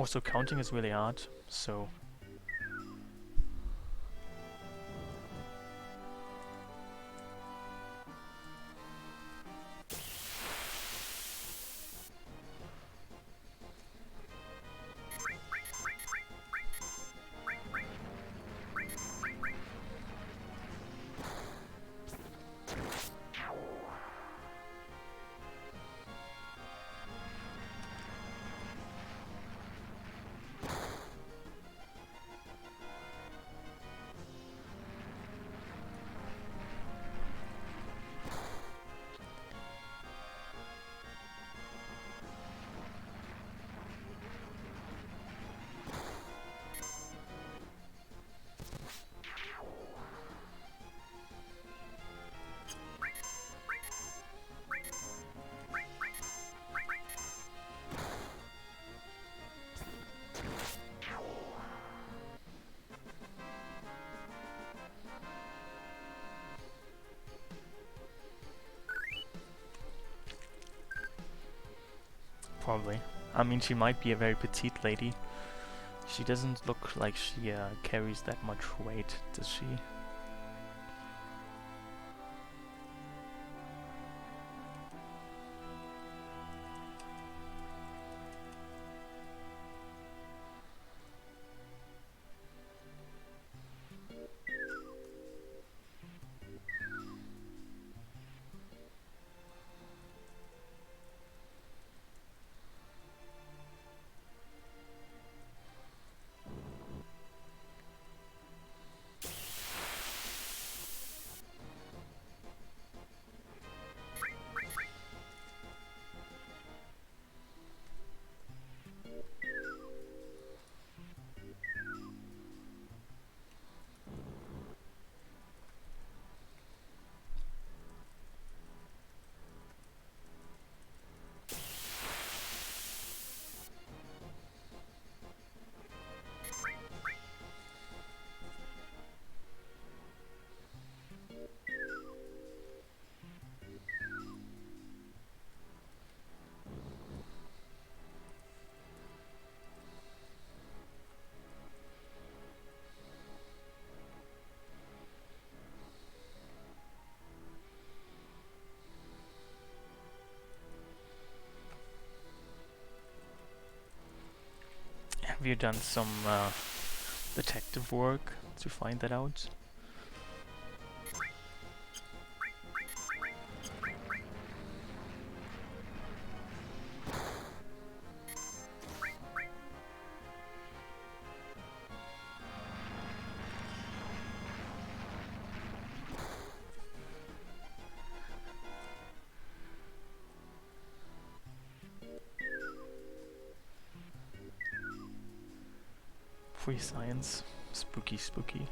Also, counting is really hard, so... Probably. I mean, she might be a very petite lady. She doesn't look like she carries that much weight, does she? Have you done some detective work to find that out? Free science. Spooky, spooky.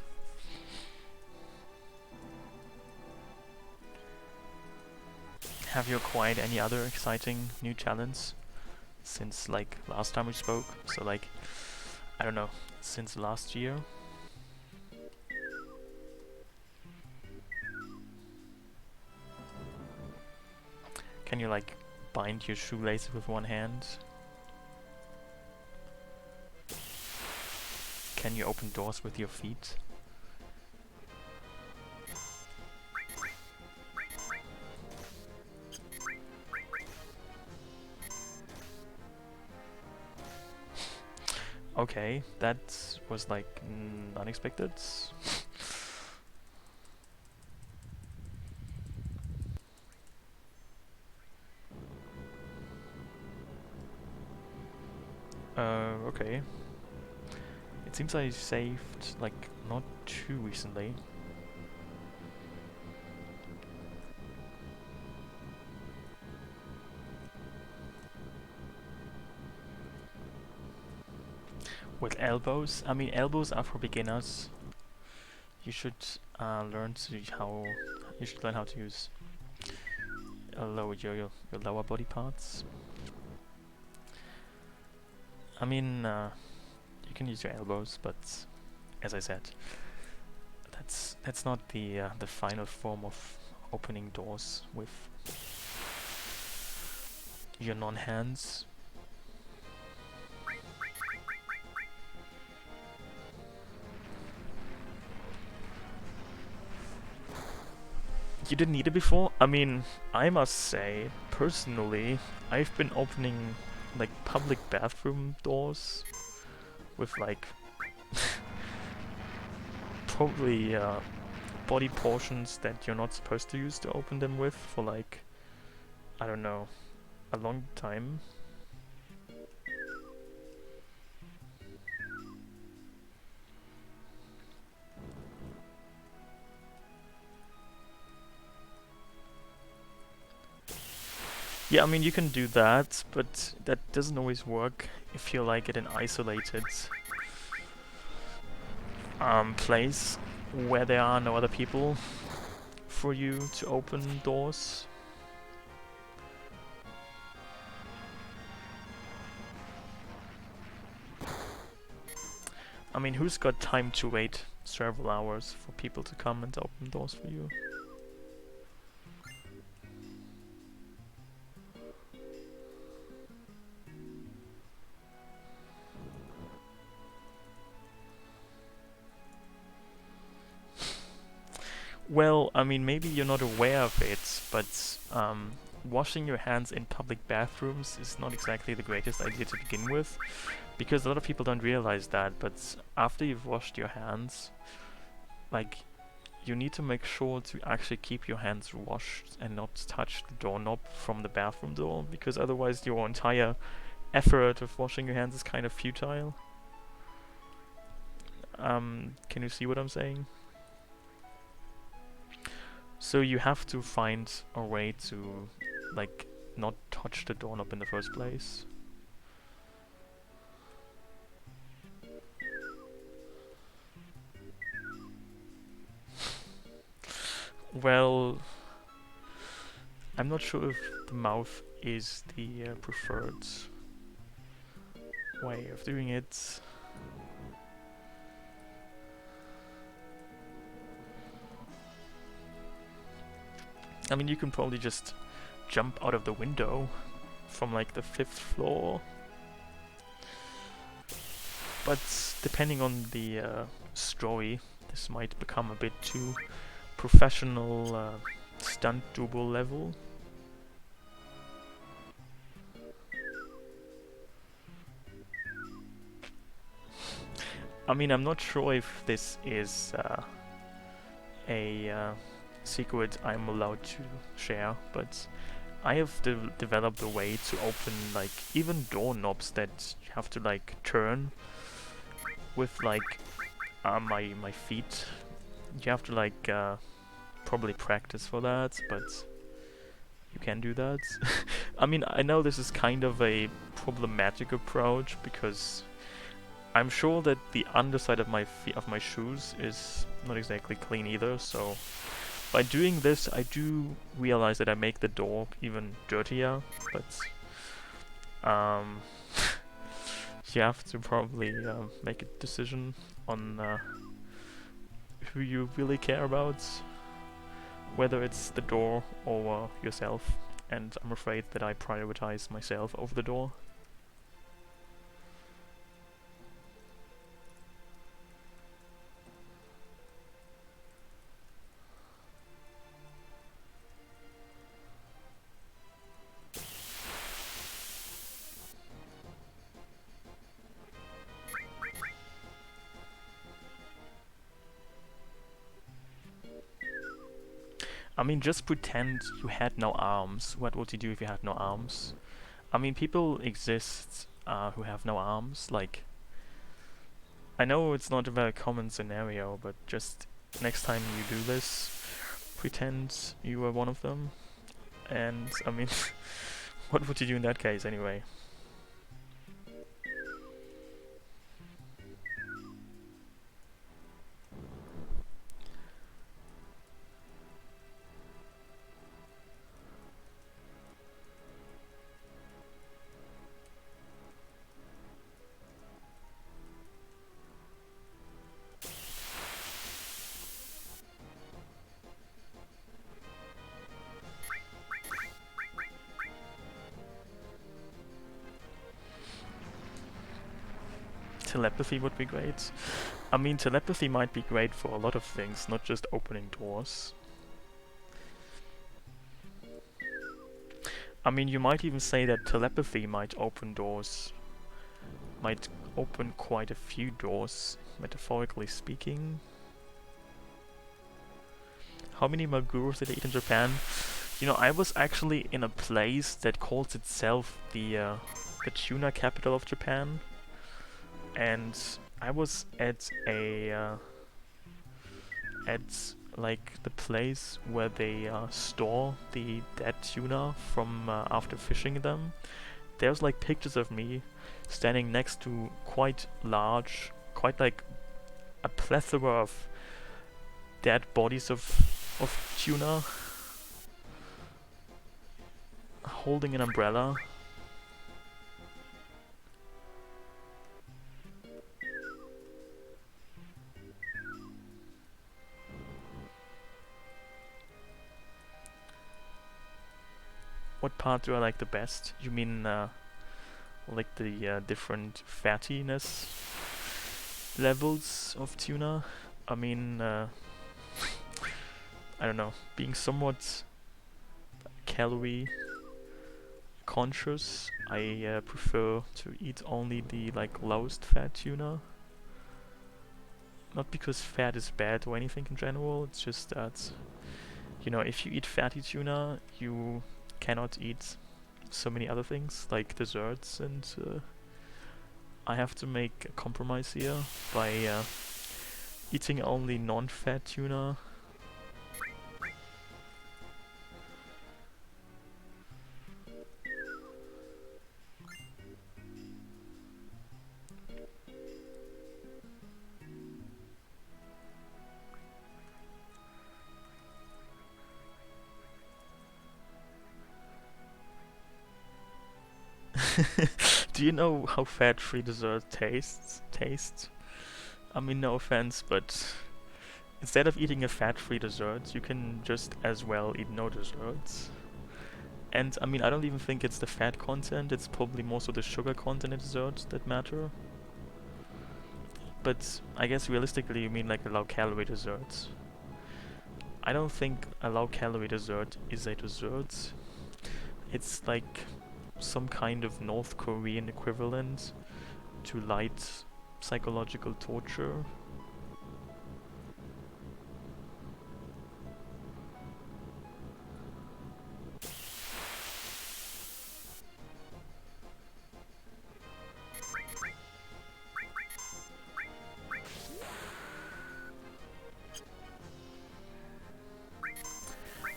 Have you acquired any other exciting new talents since, like, last time we spoke? So, like, I don't know, since last year? Can you, like, bind your shoelaces with one hand? Can you open doors with your feet? Okay, that was like unexpected. Okay. It seems I saved, like, not too recently. With elbows? I mean, elbows are for beginners. You should learn how to use your lower body parts. I mean, you can use your elbows, but as I said, that's not the final form of opening doors with your non-hands. You didn't need it before? I mean, I must say, personally, I've been opening like public bathroom doors with like probably body portions that you're not supposed to use to open them with for like, I don't know, a long time. Yeah, I mean, you can do that, but that doesn't always work if you're like at an isolated place where there are no other people for you to open doors. I mean, who's got time to wait several hours for people to come and open doors for you? Well, I mean, maybe you're not aware of it, but washing your hands in public bathrooms is not exactly the greatest idea to begin with, because a lot of people don't realize that, but after you've washed your hands, like, you need to make sure to actually keep your hands washed and not touch the doorknob from the bathroom door, because otherwise your entire effort of washing your hands is kind of futile. Can you see what I'm saying? So you have to find a way to, like, not touch the doorknob in the first place. Well, I'm not sure if the mouth is the preferred way of doing it. I mean, you can probably just jump out of the window from like the 5th floor. But depending on the story, this might become a bit too professional stunt double level. I mean, I'm not sure if this is a secret I'm allowed to share, but I have developed a way to open like even doorknobs that you have to like turn with like my feet. You have to like probably practice for that, but you can do that. I mean, I know this is kind of a problematic approach because I'm sure that the underside of my shoes is not exactly clean either, so by doing this I do realize that I make the door even dirtier, but you have to probably make a decision on who you really care about, whether it's the door or yourself, and I'm afraid that I prioritize myself over the door. I mean, just pretend you had no arms. What would you do if you had no arms? I mean, people exist who have no arms. Like, I know it's not a very common scenario, but just next time you do this, pretend you were one of them. And, I mean, what would you do in that case anyway? Telepathy would be great. I mean, telepathy might be great for a lot of things, not just opening doors. I mean, you might even say that telepathy might open quite a few doors, metaphorically speaking. How many magurus did I eat in Japan? You know, I was actually in a place that calls itself the tuna capital of Japan, and I was at at like the place where they store the dead tuna from after fishing them. There's like pictures of me standing next to quite large, quite like a plethora of dead bodies of tuna, holding an umbrella. What part do I like the best? You mean like the different fattiness levels of tuna? I mean, I don't know, being somewhat calorie conscious, I prefer to eat only the like lowest fat tuna. Not because fat is bad or anything in general, it's just that, you know, if you eat fatty tuna, you cannot eat so many other things like desserts, and I have to make a compromise here by eating only non-fat tuna. Do you know how fat-free dessert tastes? I mean, no offense, but instead of eating a fat-free dessert, you can just as well eat no desserts. And I mean, I don't even think it's the fat content, it's probably more so the sugar content in desserts that matter. But I guess realistically you mean like a low-calorie dessert. I don't think a low-calorie dessert is a dessert. It's like some kind of North Korean equivalent to light psychological torture.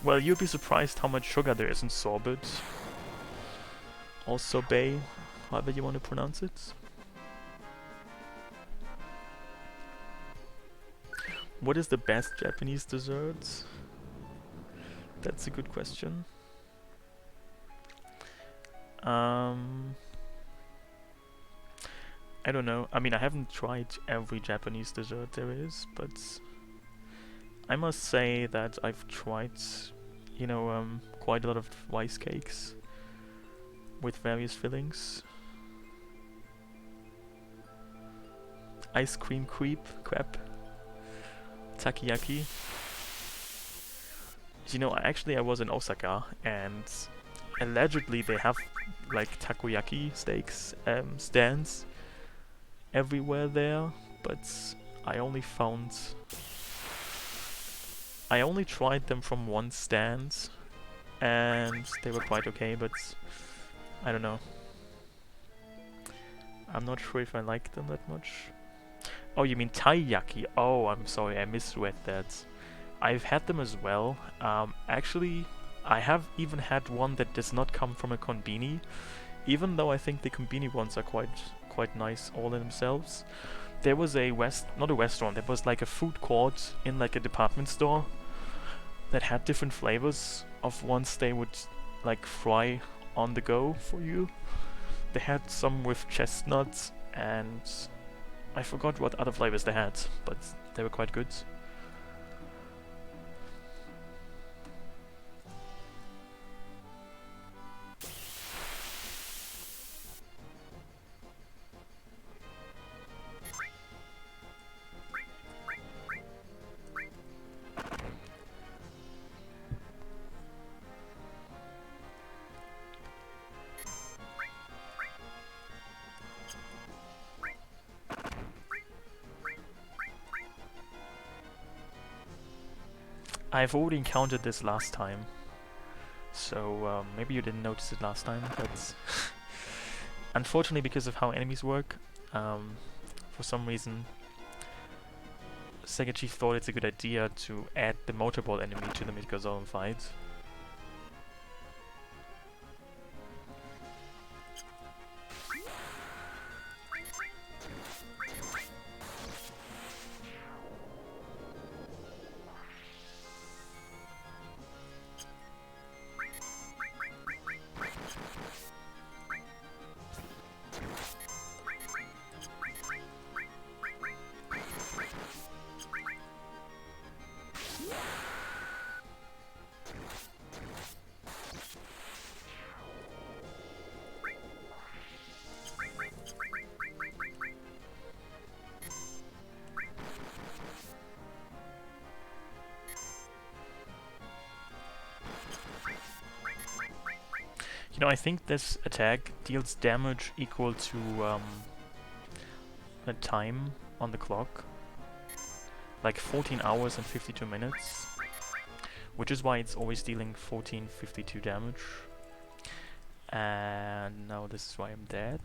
Well, you'd be surprised how much sugar there is in sorbet. Or sorbet, however you want to pronounce it. What is the best Japanese dessert? That's a good question. I don't know. I mean, I haven't tried every Japanese dessert there is, but I must say that I've tried, you know, quite a lot of rice cakes with various fillings. Ice cream crepe, takoyaki. You know, I was in Osaka, and allegedly they have like takoyaki steaks stands everywhere there, but I only found I only tried them from one stand, and they were quite okay, but I don't know. I'm not sure if I like them that much. Oh, you mean taiyaki? Oh, I'm sorry, I misread that. I've had them as well. Actually, I have even had one that does not come from a konbini, even though I think the konbini ones are quite nice all in themselves. There was not a restaurant, there was like a food court in like a department store that had different flavors of ones they would like fry on the go for you. They had some with chestnuts, and I forgot what other flavors they had, but they were quite good. I've already encountered this last time, so maybe you didn't notice it last time, but unfortunately because of how enemies work, for some reason Sega Chief thought it's a good idea to add the motorball enemy to the Mythical Zone fight. You know, I think this attack deals damage equal to the time on the clock, like 14 hours and 52 minutes, which is why it's always dealing 1452 damage. And now this is why I'm dead.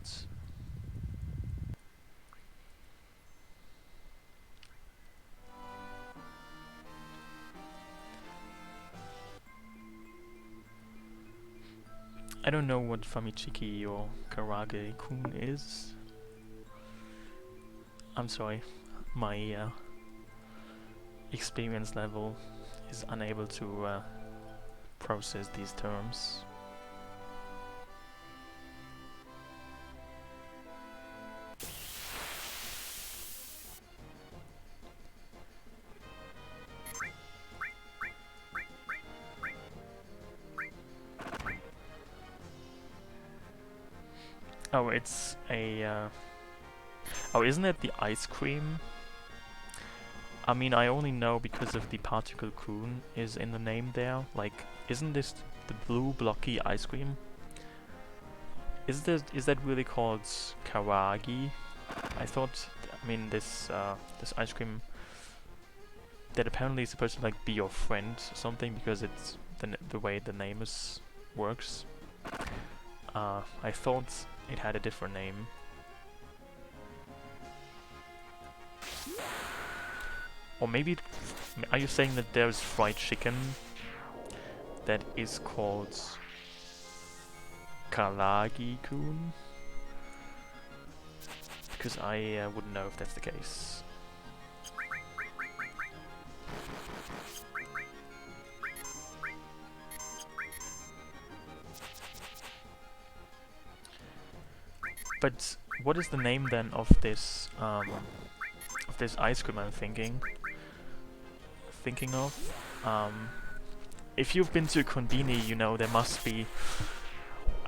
I don't know what Famichiki or Karage-kun is. I'm sorry, my experience level is unable to process these terms. Oh, it's a... oh, isn't it the ice cream? I mean, I only know because of the particle kun is in the name there. Like, isn't this the blue blocky ice cream? Is that really called karagi? I thought, I mean, this ice cream that apparently is supposed to like be your friend or something because it's the way the name works. I thought it had a different name. Or maybe, are you saying that there's fried chicken that is called Karagi-kun? Because I wouldn't know if that's the case. But what is the name then of this ice cream I'm thinking of? If you've been to a konbini, you know there must be.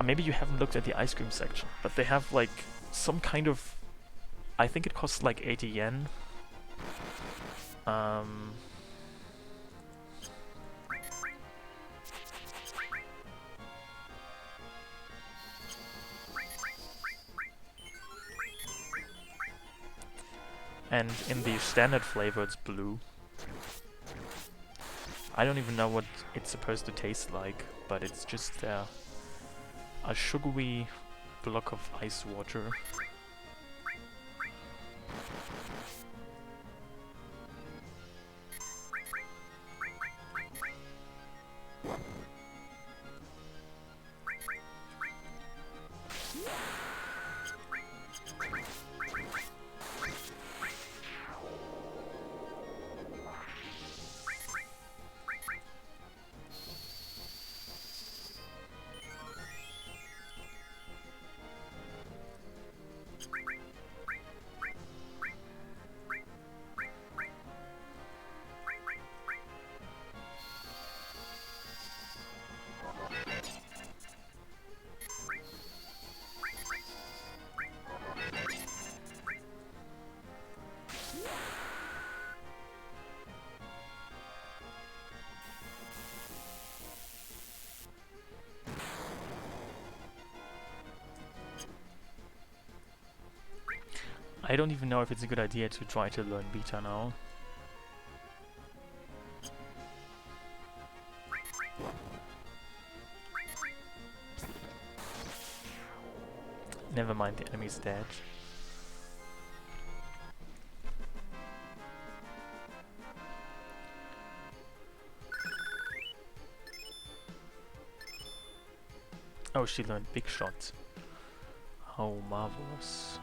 Maybe you haven't looked at the ice cream section, but they have like some kind of. I think it costs like 80 yen. And in the standard flavor it's blue. I don't even know what it's supposed to taste like, but it's just a sugary block of ice water. I don't even know if it's a good idea to try to learn Beta now. Never mind, the enemy's dead. Oh, she learned Big Shot. How marvelous.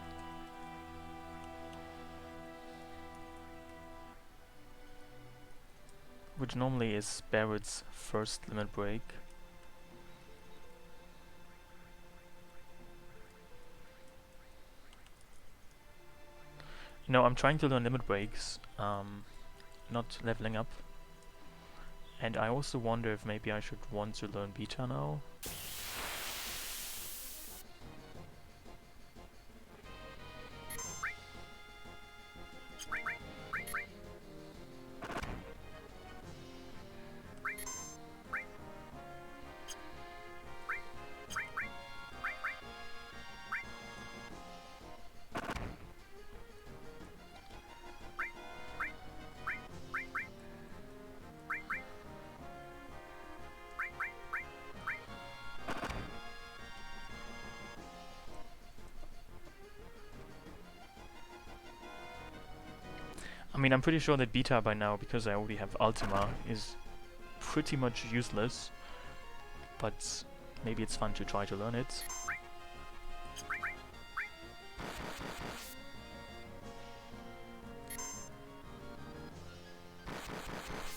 Which normally is Barrett's first limit break. You know, I'm trying to learn limit breaks, not leveling up. And I also wonder if maybe I should want to learn beta now. I mean, I'm pretty sure that beta by now, because I already have Ultima, is pretty much useless. But maybe it's fun to try to learn it.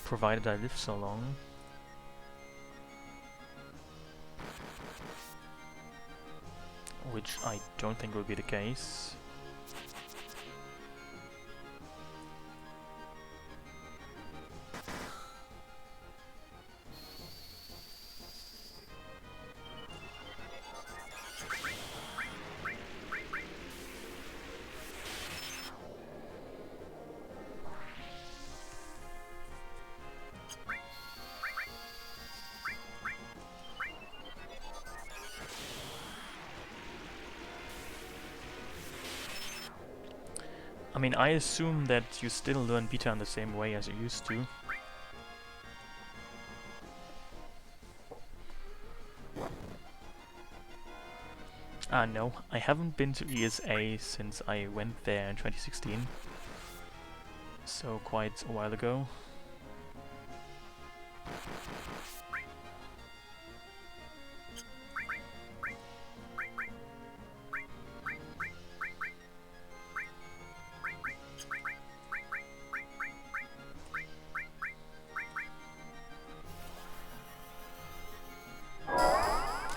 Provided I live so long. Which I don't think will be the case. I mean, I assume that you still learn beta in the same way as you used to. No, I haven't been to ESA since I went there in 2016. So quite a while ago.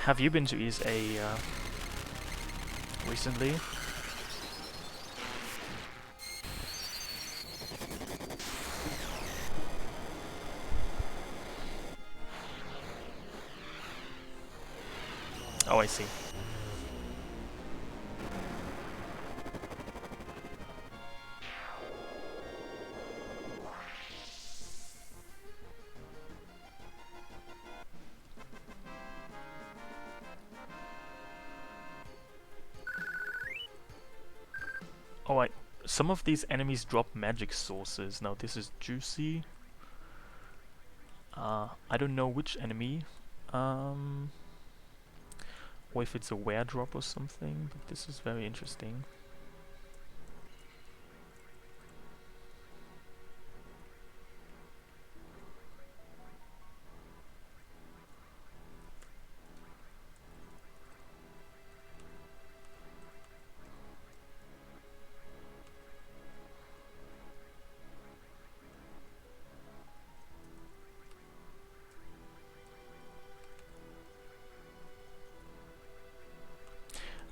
Have you been to ESA recently? Oh, I see. Oh, some of these enemies drop magic sources. Now this is juicy. I don't know which enemy. Or if it's a wear drop or something, but this is very interesting.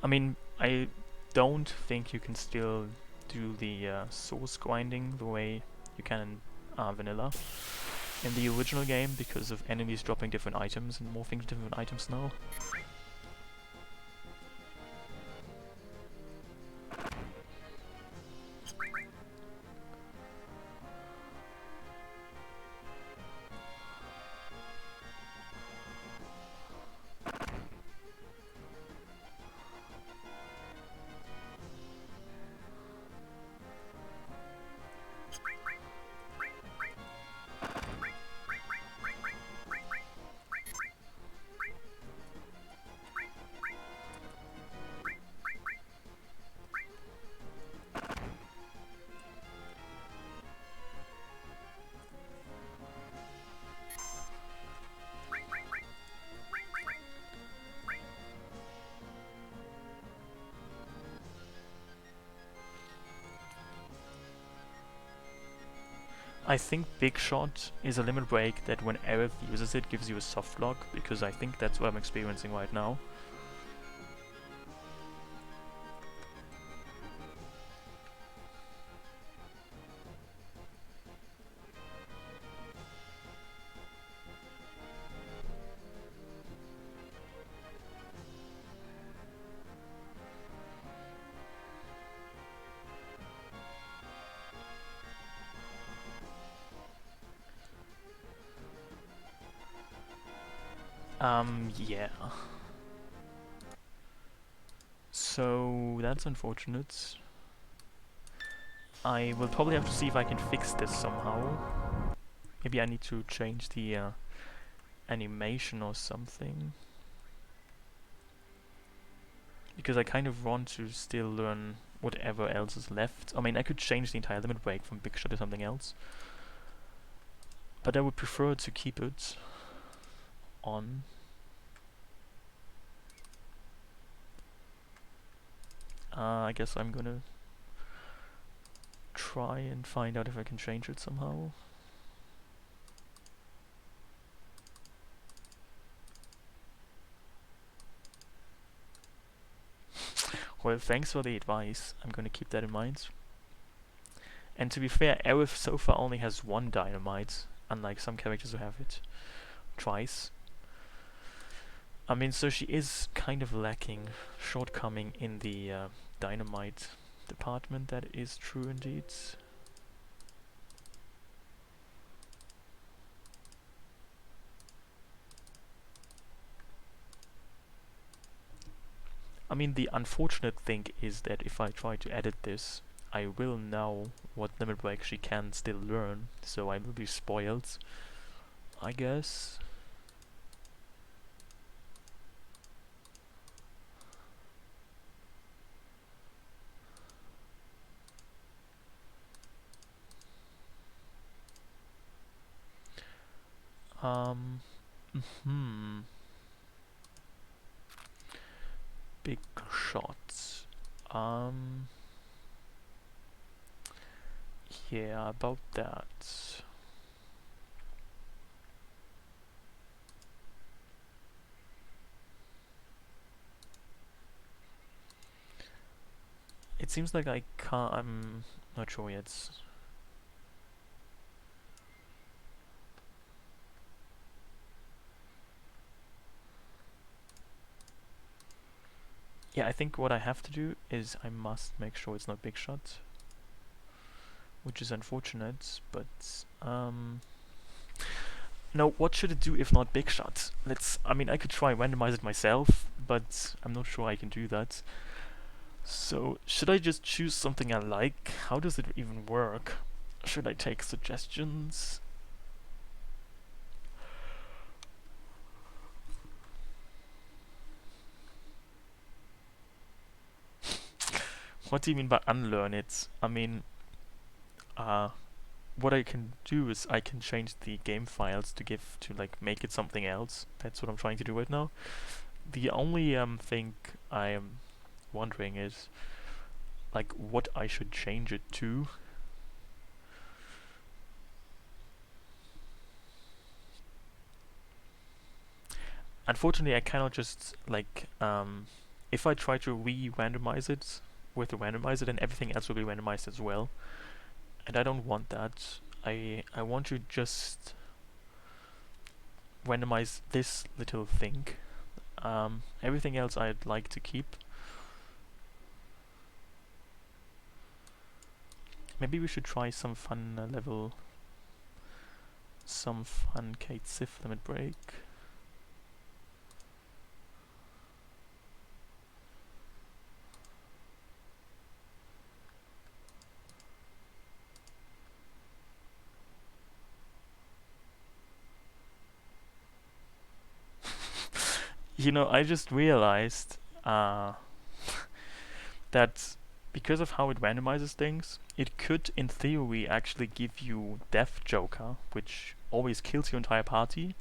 I mean, I don't think you can still do the source grinding the way you can in vanilla in the original game because of enemies dropping different items and morphing to different items now. I think Big Shot is a limit break that when Aerith uses it gives you a soft lock, because I think that's what I'm experiencing right now. Yeah. So, that's unfortunate. I will probably have to see if I can fix this somehow. Maybe I need to change the animation or something. Because I kind of want to still learn whatever else is left. I mean, I could change the entire limit break from Big Shot to something else. But I would prefer to keep it on. I guess I'm gonna try and find out if I can change it somehow. Well, thanks for the advice. I'm gonna keep that in mind. And to be fair, Aerith so far only has one dynamite, unlike some characters who have it twice. I mean, so she is kind of lacking, shortcoming in the dynamite department. That is true indeed. I mean, the unfortunate thing is that if I try to edit this, I will know what limit break she can still learn, so I will be spoiled, I guess. Big shots. Yeah, about that. It seems like I can't. I'm not sure yet. Yeah, I think what I have to do is I must make sure it's not Big Shot, which is unfortunate, but no, what should it do if not Big Shot? I mean, I could try and randomize it myself, but I'm not sure I can do that. So, should I just choose something I like? How does it even work? Should I take suggestions? What do you mean by unlearn it? I mean, what I can do is I can change the game files to like make it something else. That's what I'm trying to do right now. The only thing I am wondering is like what I should change it to. Unfortunately, I cannot just like if I try to re-randomize it with the randomizer, then everything else will be randomized as well, and I don't want that. I want to just randomize this little thing. Everything else I'd like to keep. Maybe we should try some fun level, some fun Kate Sif limit break. You know, I just realized that because of how it randomizes things, it could, in theory, actually give you Death Joker, which always kills your entire party.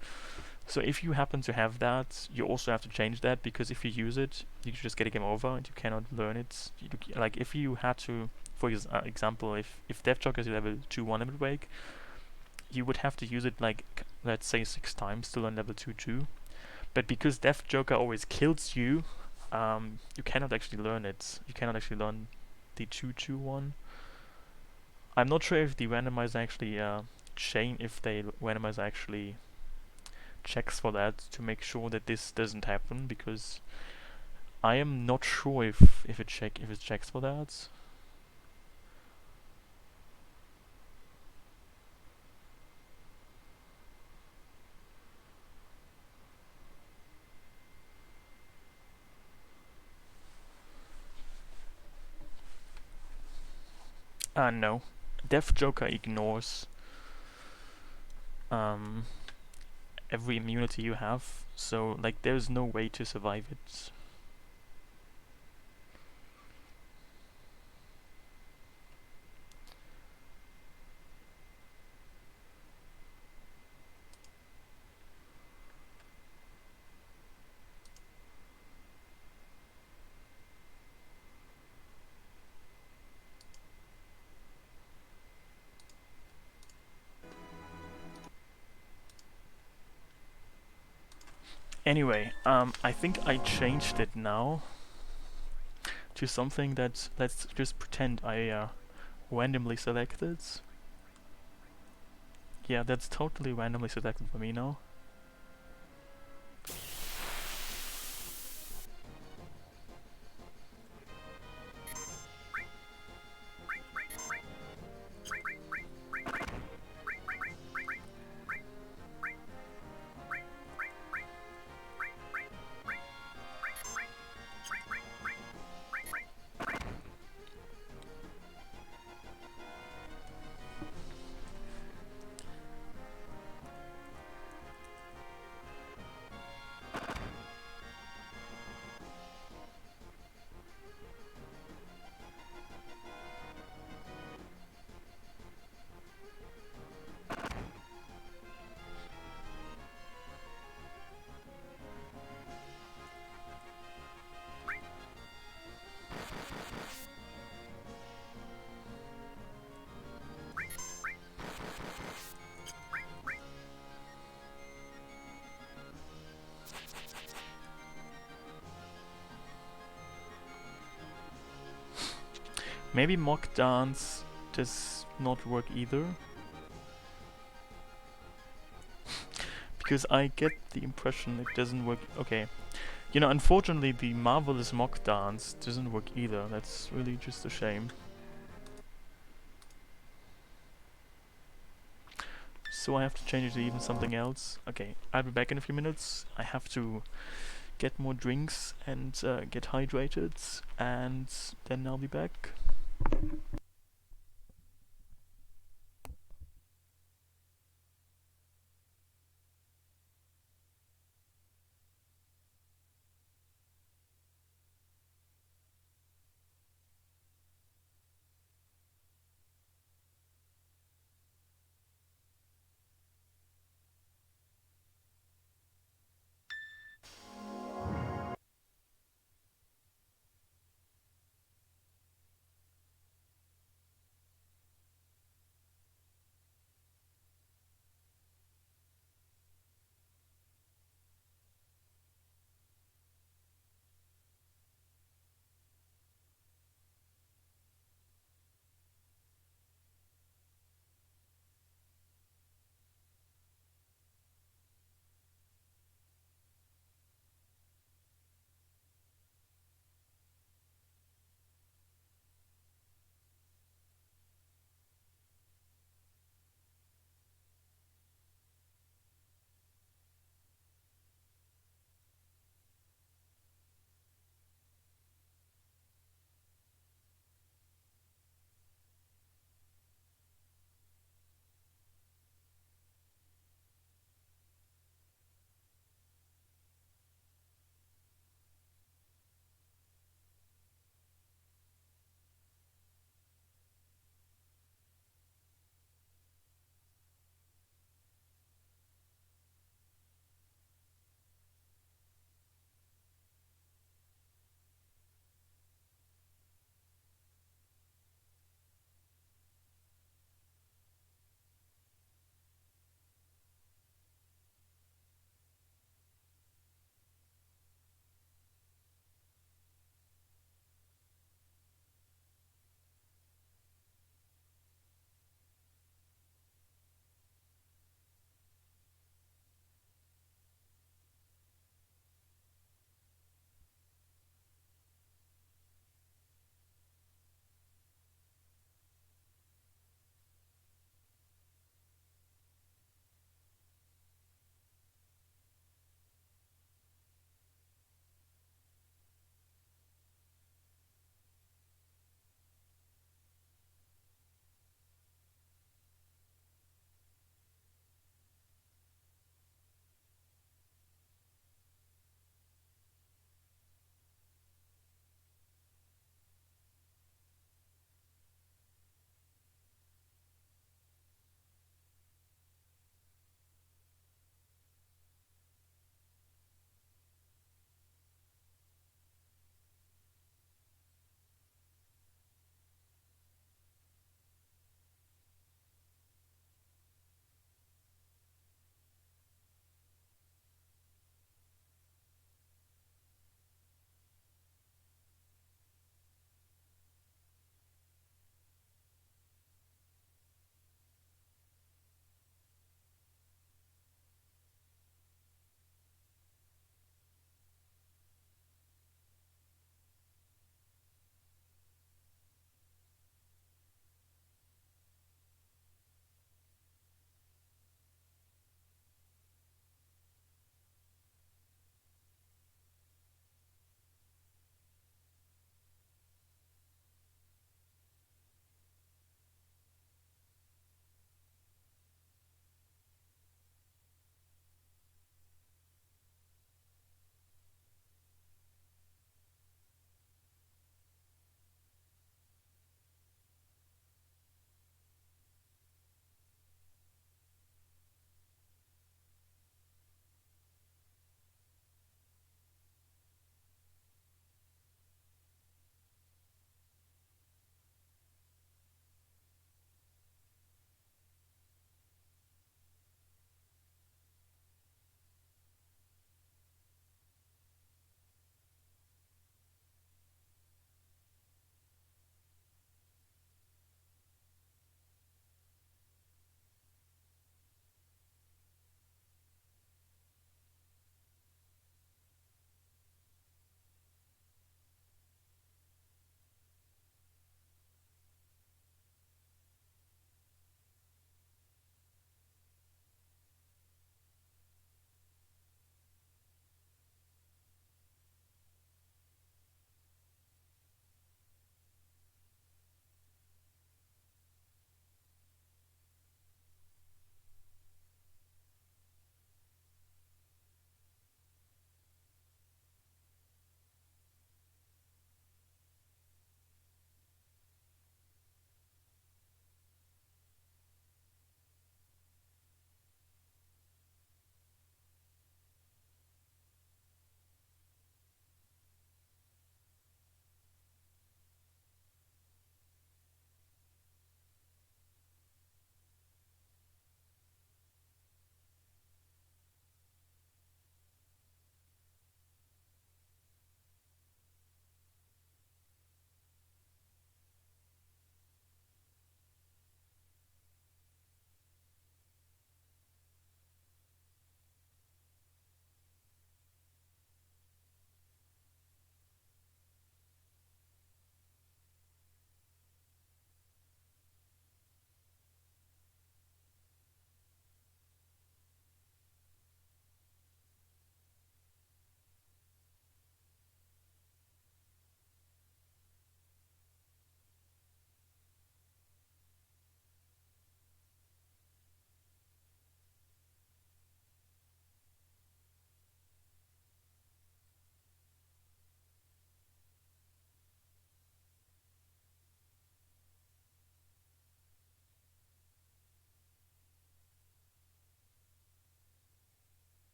So if you happen to have that, you also have to change that, because if you use it, you just get a game over and you cannot learn it. Like if you had to, for example, if Death Joker is level 2-1 limit break, you would have to use it like, let's say 6 times to learn level 2-2. But because Death Joker always kills you, you cannot actually learn it. You cannot actually learn the 2-2 one. I'm not sure if the randomizer actually if the randomizer actually checks for that to make sure that this doesn't happen, because I am not sure if it checks for that. No. Death Joker ignores um, every immunity you have, so like there's no way to survive it. Anyway, I think I changed it now to something that, let's just pretend I randomly selected. Yeah, that's totally randomly selected for me now. Maybe mock dance does not work either. Because I get the impression it doesn't work. Okay. You know, unfortunately the marvelous mock dance doesn't work either. That's really just a shame. So I have to change it to even something else. Okay, I'll be back in a few minutes. I have to get more drinks and get hydrated, and then I'll be back.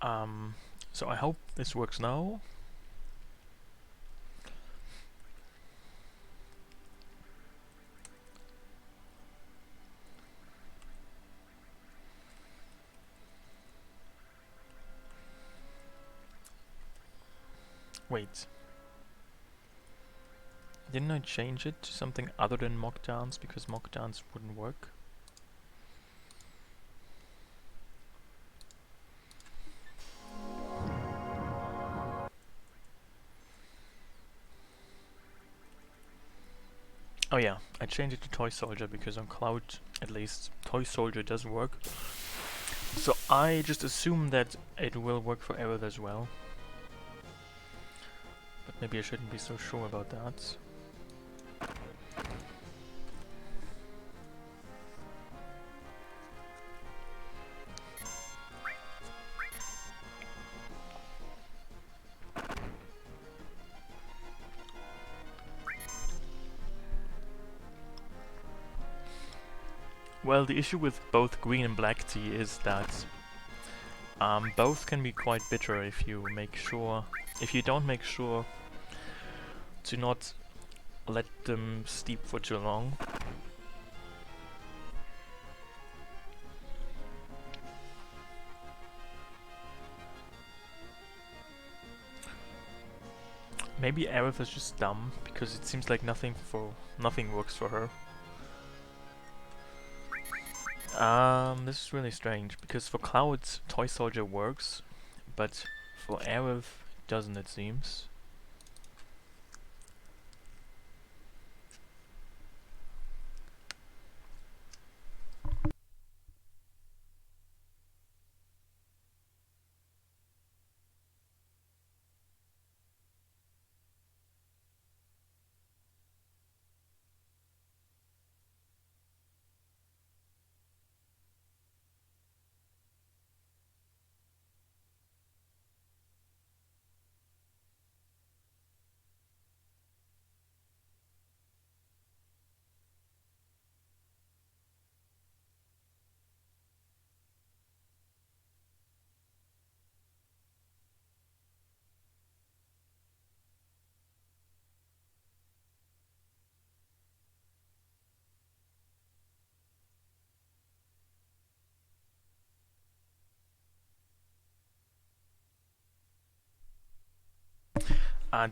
So I hope this works now. Wait. Didn't I change it to something other than mock dance because mock dance wouldn't work? Oh yeah, I changed it to Toy Soldier because on Cloud, at least, Toy Soldier does work. So I just assume that it will work for Aerith as well. But maybe I shouldn't be so sure about that. Well, the issue with both green and black tea is that both can be quite bitter if you don't make sure to not let them steep for too long. Maybe Aerith is just dumb because it seems like nothing works for her. This is really strange because for Cloud, Toy Soldier works, but for Aerith, it doesn't, it seems.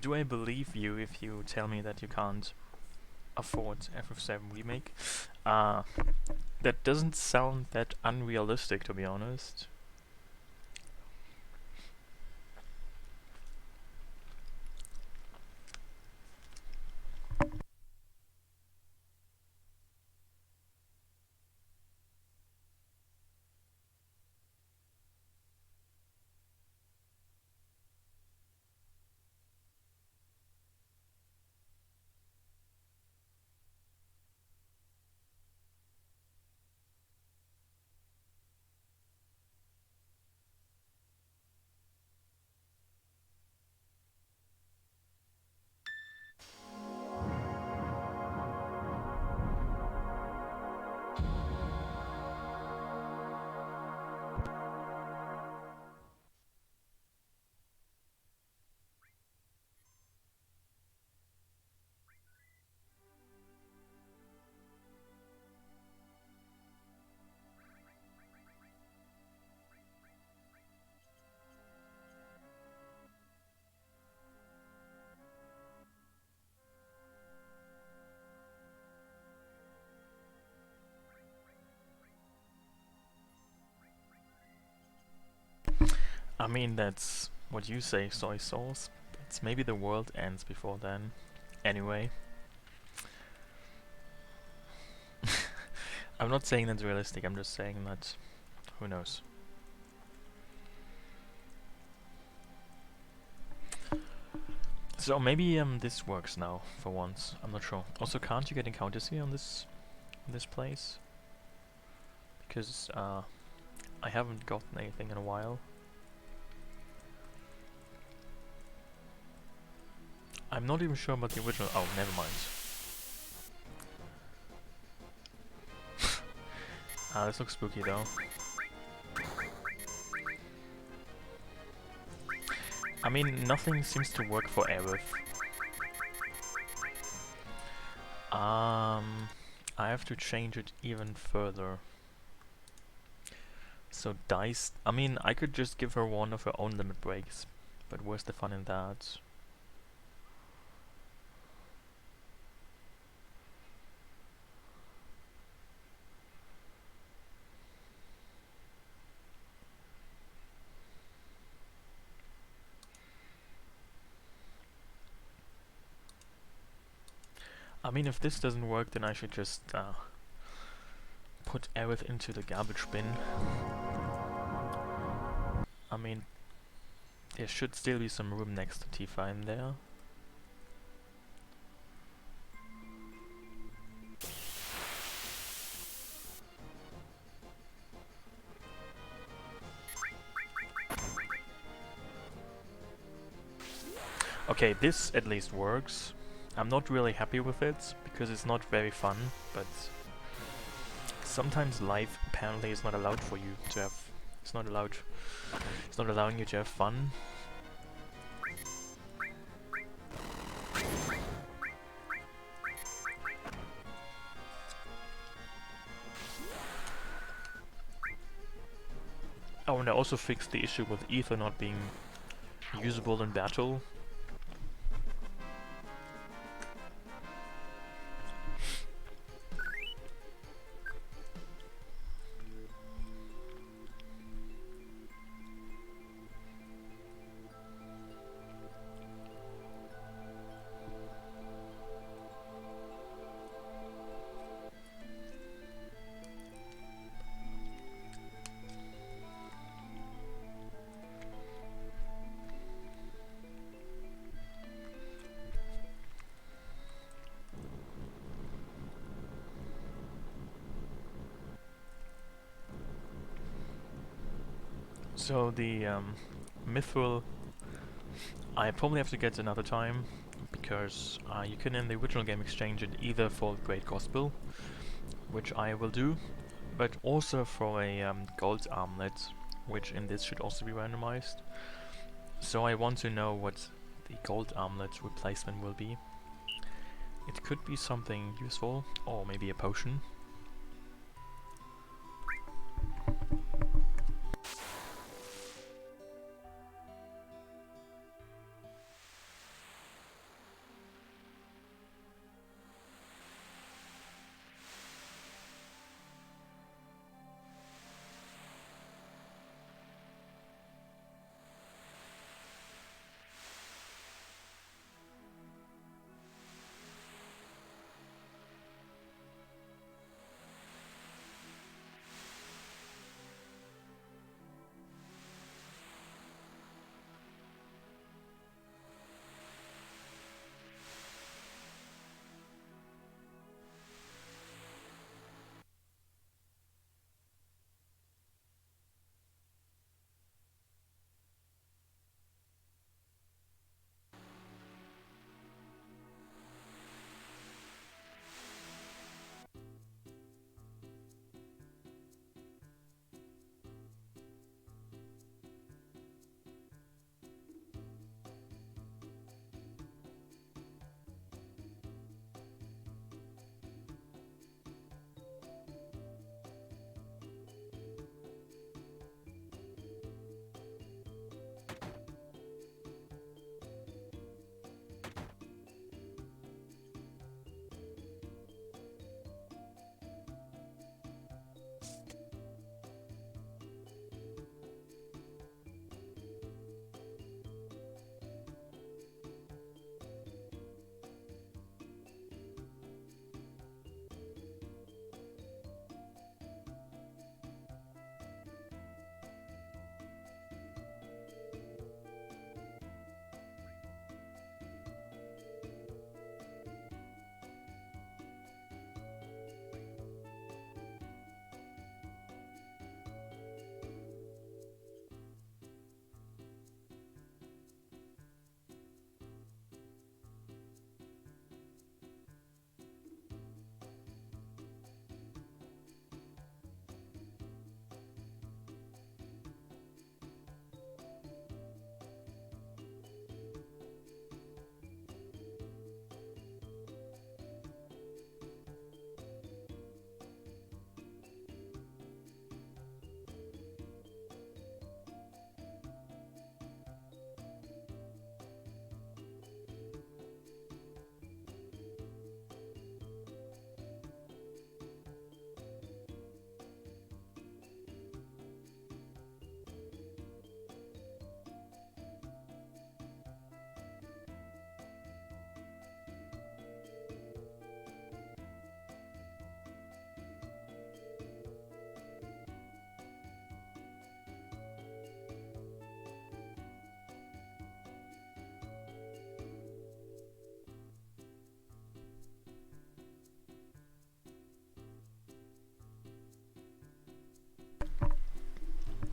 Do I believe you if you tell me that you can't afford FF7 Remake? That doesn't sound that unrealistic, to be honest. I mean, that's what you say, soy sauce. But maybe the world ends before then. Anyway. I'm not saying that's realistic, I'm just saying that... who knows. So maybe this works now, for once. I'm not sure. Also, can't you get encounters here on this place? Because I haven't gotten anything in a while. I'm not even sure about the original. Oh, never mind. This looks spooky though. I mean, nothing seems to work for Aerith. I have to change it even further. So dice... I mean, I could just give her one of her own limit breaks, but where's the fun in that? I mean, if this doesn't work, then I should just put Aerith into the garbage bin. I mean, there should still be some room next to Tifa in there. Okay, this at least works. I'm not really happy with it, because it's not very fun, but sometimes life apparently is not allowed for you to have... It's not allowing you to have fun. Oh, and I also fixed the issue with Ether not being usable in battle. So the mithril, I probably have to get another time, because you can in the original game exchange it either for Great Gospel, which I will do, but also for a gold armlet, which in this should also be randomized. So I want to know what the gold armlet replacement will be. It could be something useful, or maybe a potion.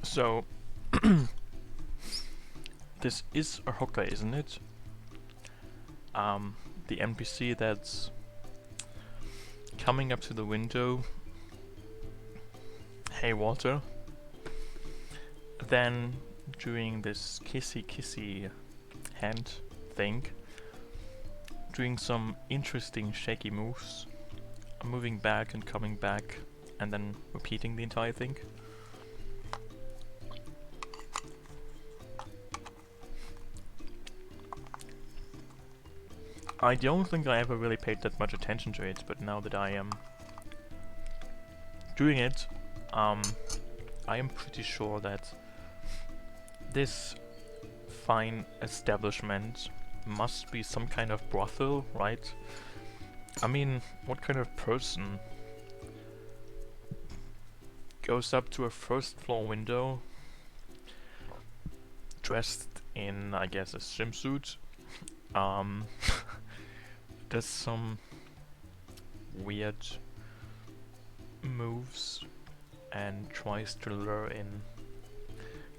So, this is a hooker, isn't it? The NPC that's coming up to the window. Hey, Walter. Then doing this kissy hand thing. Doing some interesting shaky moves. Moving back and coming back. And then repeating the entire thing. I don't think I ever really paid that much attention to it, but now that I am doing it, I am pretty sure that this fine establishment must be some kind of brothel, right? I mean, what kind of person goes up to a first floor window dressed in, I guess, a swimsuit, does some weird moves and tries to lure in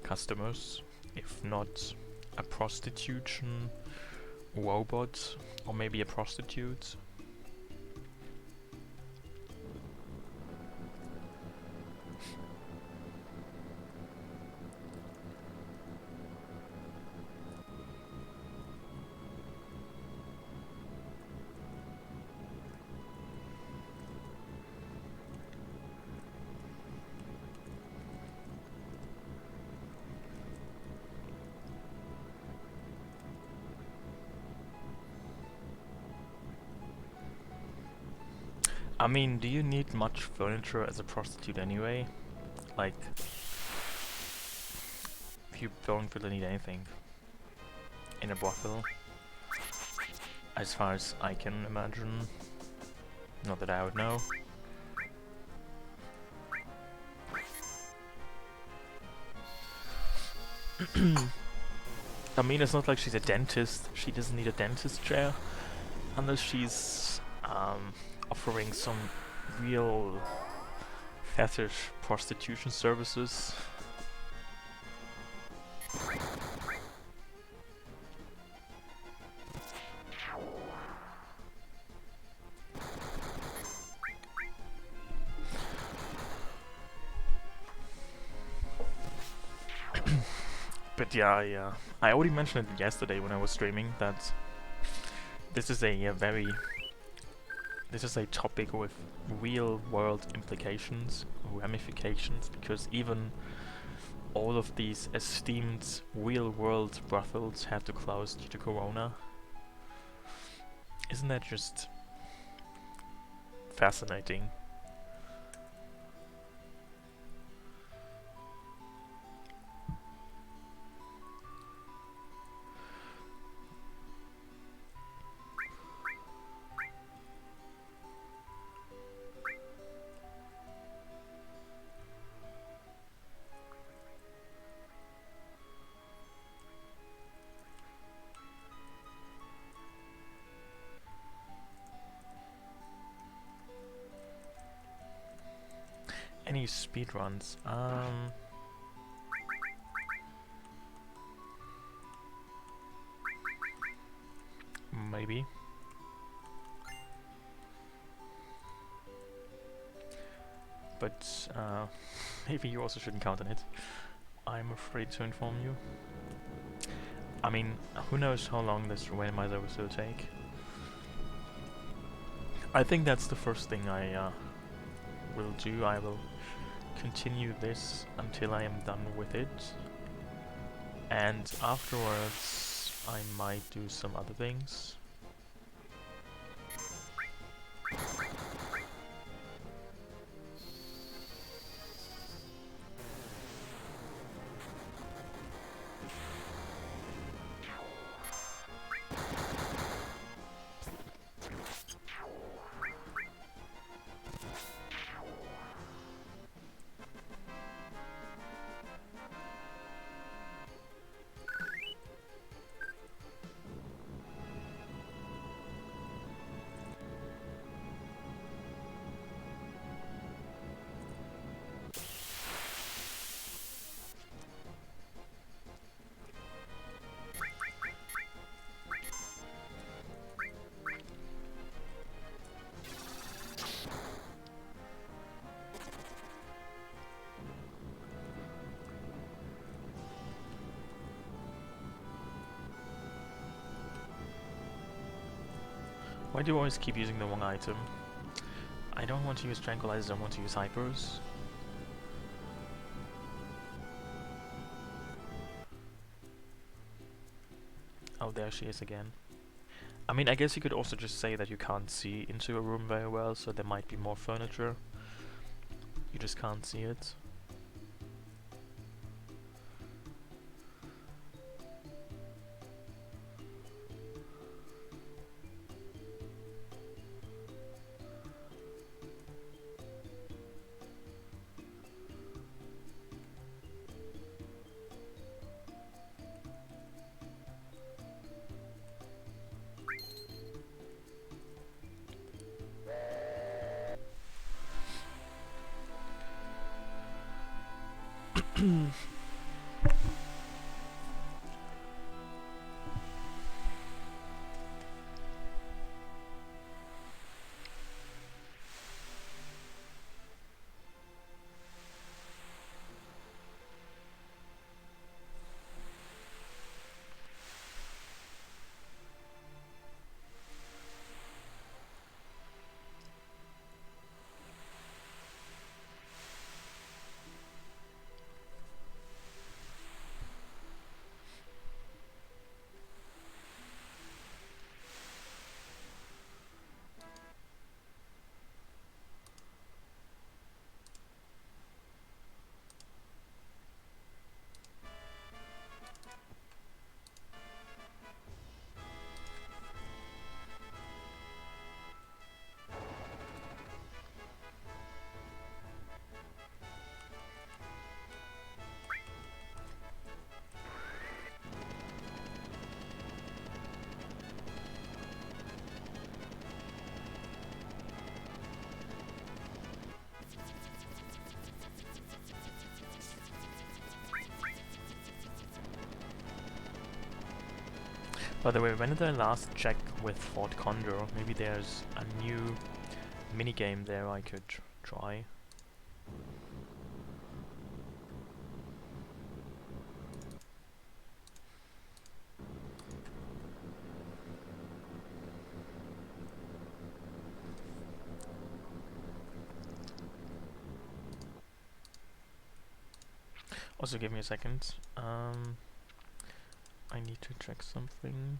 customers, if not a prostitution robot, or maybe a prostitute. I mean, do you need much furniture as a prostitute anyway? Like, you don't really need anything in a brothel, as far as I can imagine. Not that I would know. I mean, it's not like she's a dentist. She doesn't need a dentist chair. Unless she's offering some real fetish prostitution services. But yeah, I already mentioned it yesterday when I was streaming that this is a topic with real-world implications, ramifications, because even all of these esteemed real-world brothels had to close due to Corona. Isn't that just fascinating? Any speedruns? Maybe. But maybe you also shouldn't count on it. I'm afraid to inform you. I mean, who knows how long this randomizer will still take. I think that's the first thing I will do. I will continue this until I am done with it, and afterwards I might do some other things. Why do you always keep using the wrong item? I don't want to use tranquilizers, I want to use hypers. Oh, there she is again. I mean, I guess you could also just say that you can't see into a room very well, so there might be more furniture. You just can't see it. By the way, when did I last check with Fort Condor? Maybe there's a new minigame there I could try. Also, give me a second. I need to check something.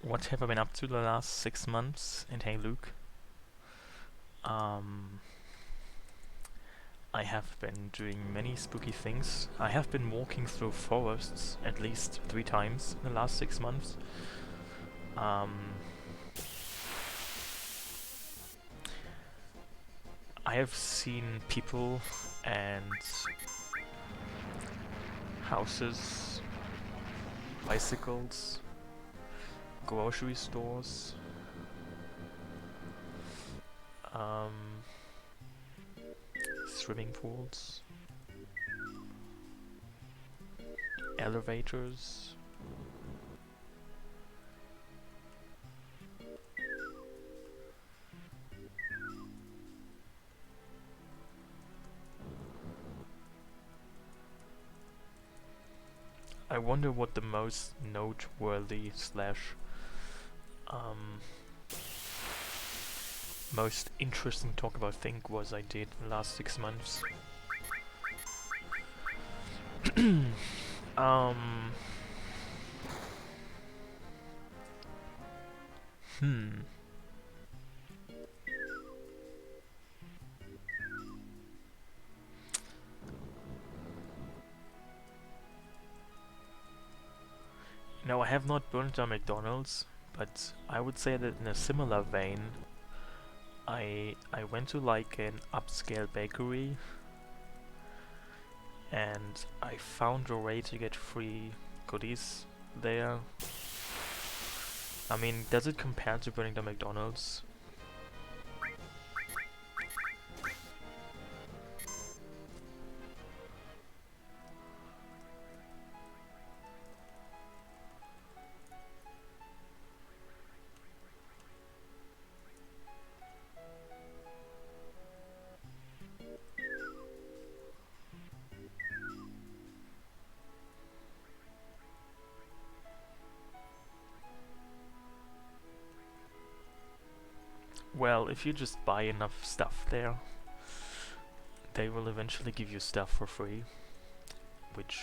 What have I been up to the last 6 months? And hey, Luke. I have been doing many spooky things. I have been walking through forests at least 3 times in the last 6 months. I have seen people and houses, bicycles, grocery stores, swimming pools, elevators, I wonder what the most noteworthy slash most interesting talk about thing was I did in the last 6 months. No, I have not burned down McDonald's, but I would say that in a similar vein, I went to like an upscale bakery and I found a way to get free goodies there. I mean, does it compare to burning down McDonald's? Well, if you just buy enough stuff there, they will eventually give you stuff for free, which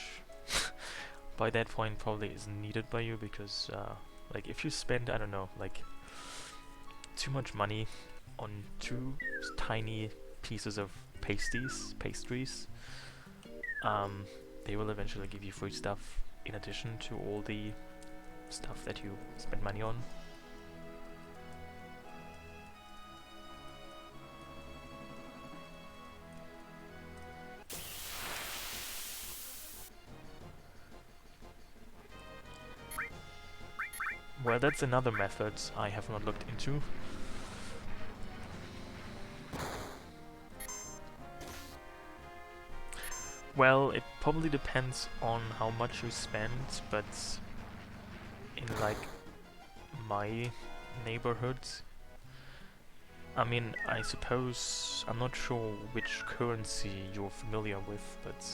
by that point probably isn't needed by you because like if you spend, I don't know, like too much money on two tiny pieces of pastries, they will eventually give you free stuff in addition to all the stuff that you spend money on. Well, that's another method I have not looked into. Well, it probably depends on how much you spend, but in like my neighborhood, I mean, I suppose, I'm not sure which currency you're familiar with, but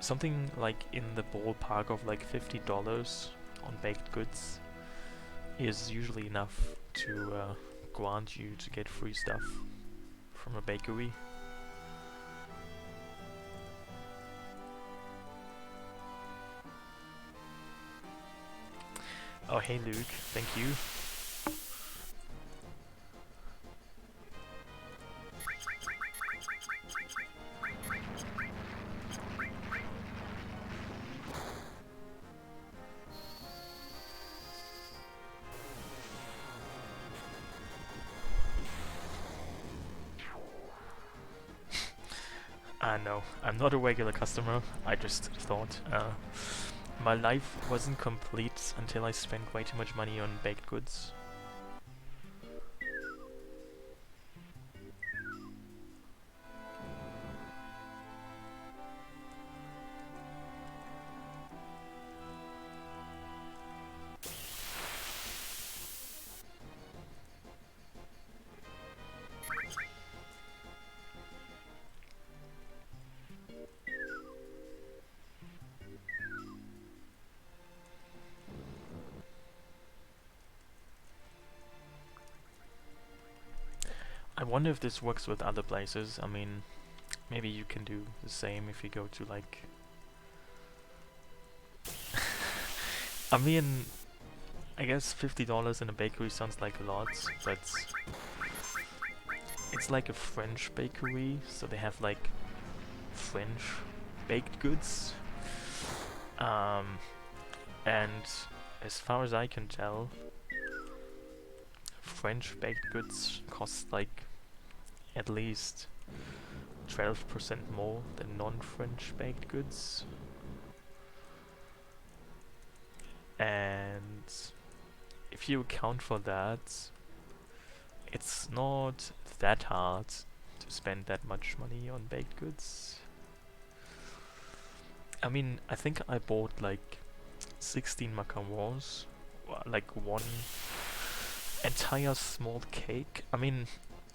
something like in the ballpark of like $50 on baked goods is usually enough to grant you to get free stuff from a bakery. Oh hey Luke, thank you. No, I'm not a regular customer. I just thought my life wasn't complete until I spent way too much money on baked goods. I wonder if this works with other places. I mean, maybe you can do the same if you go to like... I mean, I guess $50 in a bakery sounds like a lot, but it's like a French bakery, so they have like French baked goods. And as far as I can tell, French baked goods cost like at least 12% more than non-French baked goods. And if you account for that, it's not that hard to spend that much money on baked goods. I mean, I think I bought like 16 macarons, like one entire small cake. I mean,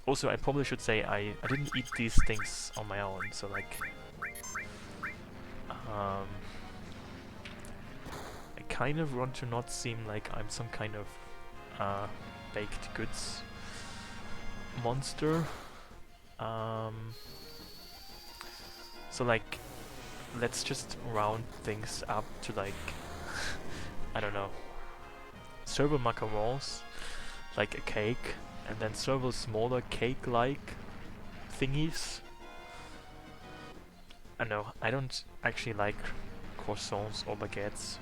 also I probably should say I didn't eat these things on my own, so like I kind of want to not seem like I'm some kind of baked goods monster. So like, let's just round things up to like, I don't know, several macarons, like a cake, and then several smaller cake-like thingies. I know, I don't actually like croissants or baguettes.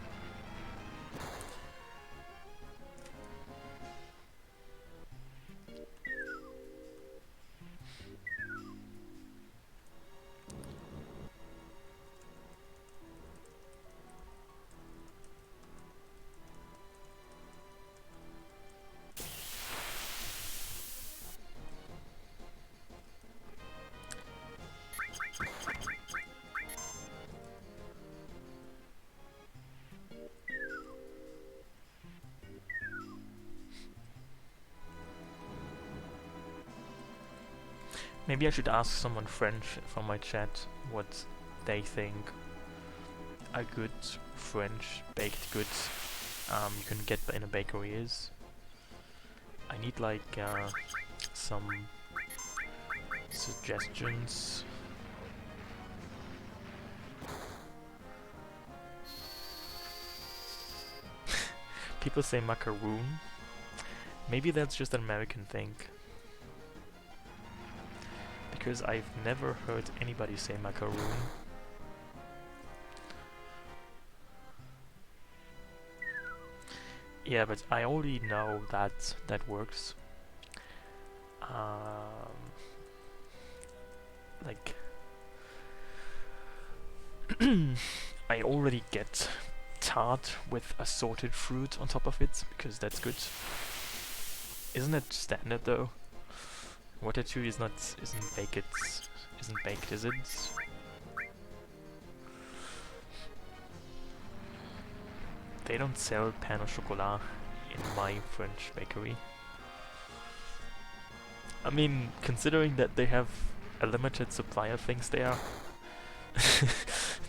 Maybe I should ask someone French from my chat what they think a good French baked goods you can get in a bakery is. I need like some suggestions. People say macaroon. Maybe that's just an American thing. Because I've never heard anybody say macaroon. Yeah, but I already know that that works. Like I already get tart with assorted fruit on top of it because that's good. Isn't it standard though? Ratatouille isn't baked, is it? They don't sell pain au chocolat in my French bakery. I mean, considering that they have a limited supply of things there,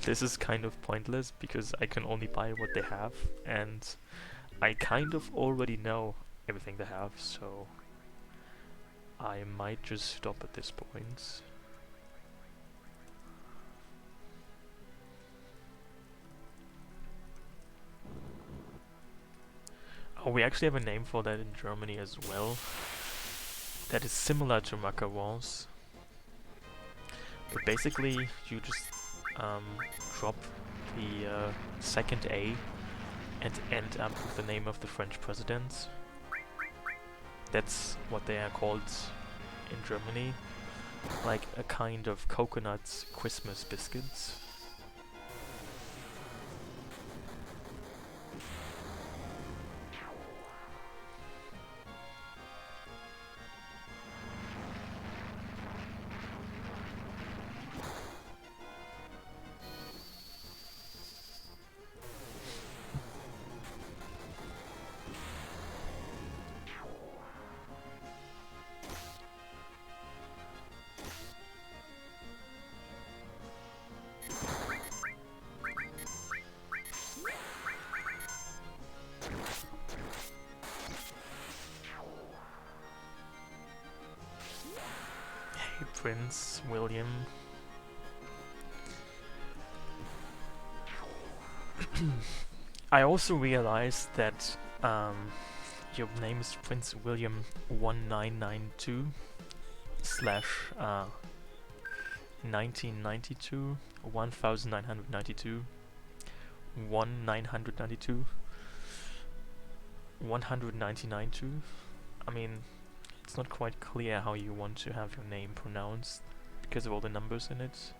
this is kind of pointless because I can only buy what they have, and I kind of already know everything they have, so I might just stop at this point. Oh, we actually have a name for that in Germany as well. That is similar to macarons. But basically, you just drop the second A and end up with the name of the French president. That's what they are called in Germany. Like a kind of coconut Christmas biscuits. Prince William. I also realized that your name is Prince William 1992 slash 1992 1992 1992 199. I mean, it's not quite clear how you want to have your name pronounced because of all the numbers in it.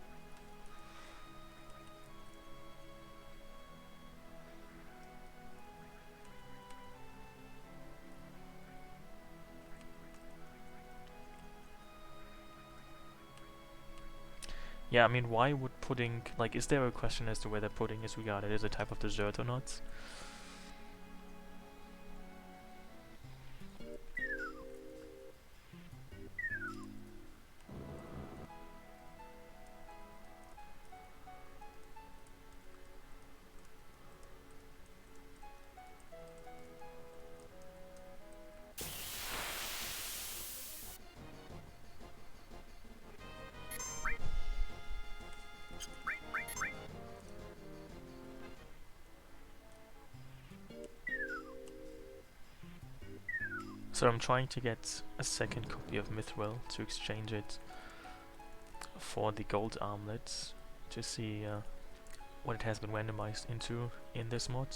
Yeah, I mean, why would pudding, like, is there a question as to whether pudding is regarded as a type of dessert or not? So I'm trying to get a second copy of Mithril to exchange it for the gold armlets to see what it has been randomized into in this mod.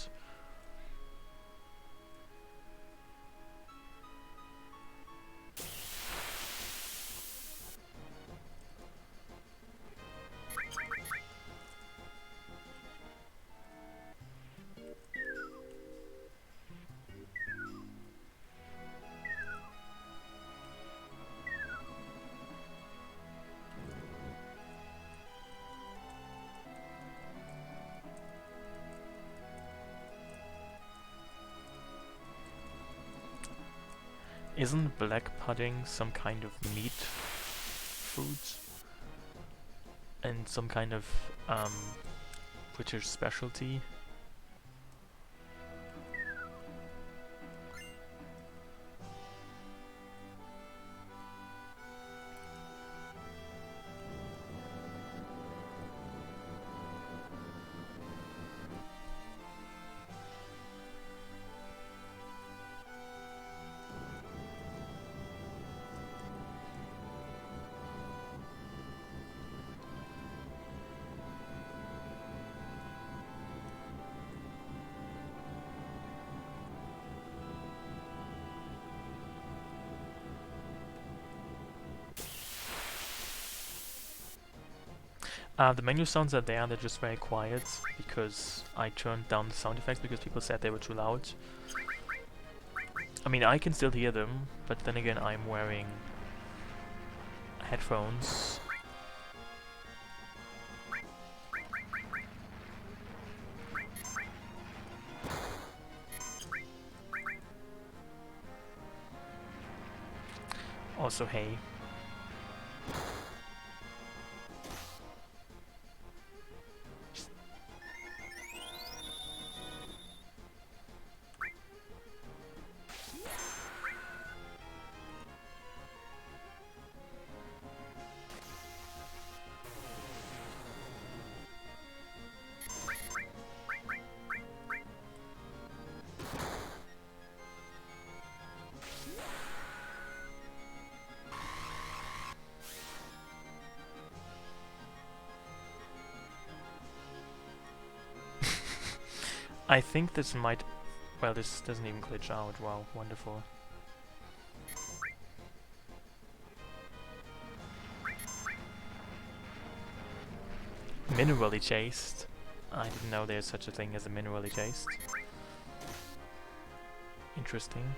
Isn't black pudding some kind of meat fruit and some kind of British specialty. The menu sounds are there, they're just very quiet because I turned down the sound effects because people said they were too loud. I mean, I can still hear them, but then again I'm wearing headphones. Also, hey. I think this might... Well, this doesn't even glitch out. Wow, wonderful. Minerally chased. I didn't know there's such a thing as a minerally chased. Interesting.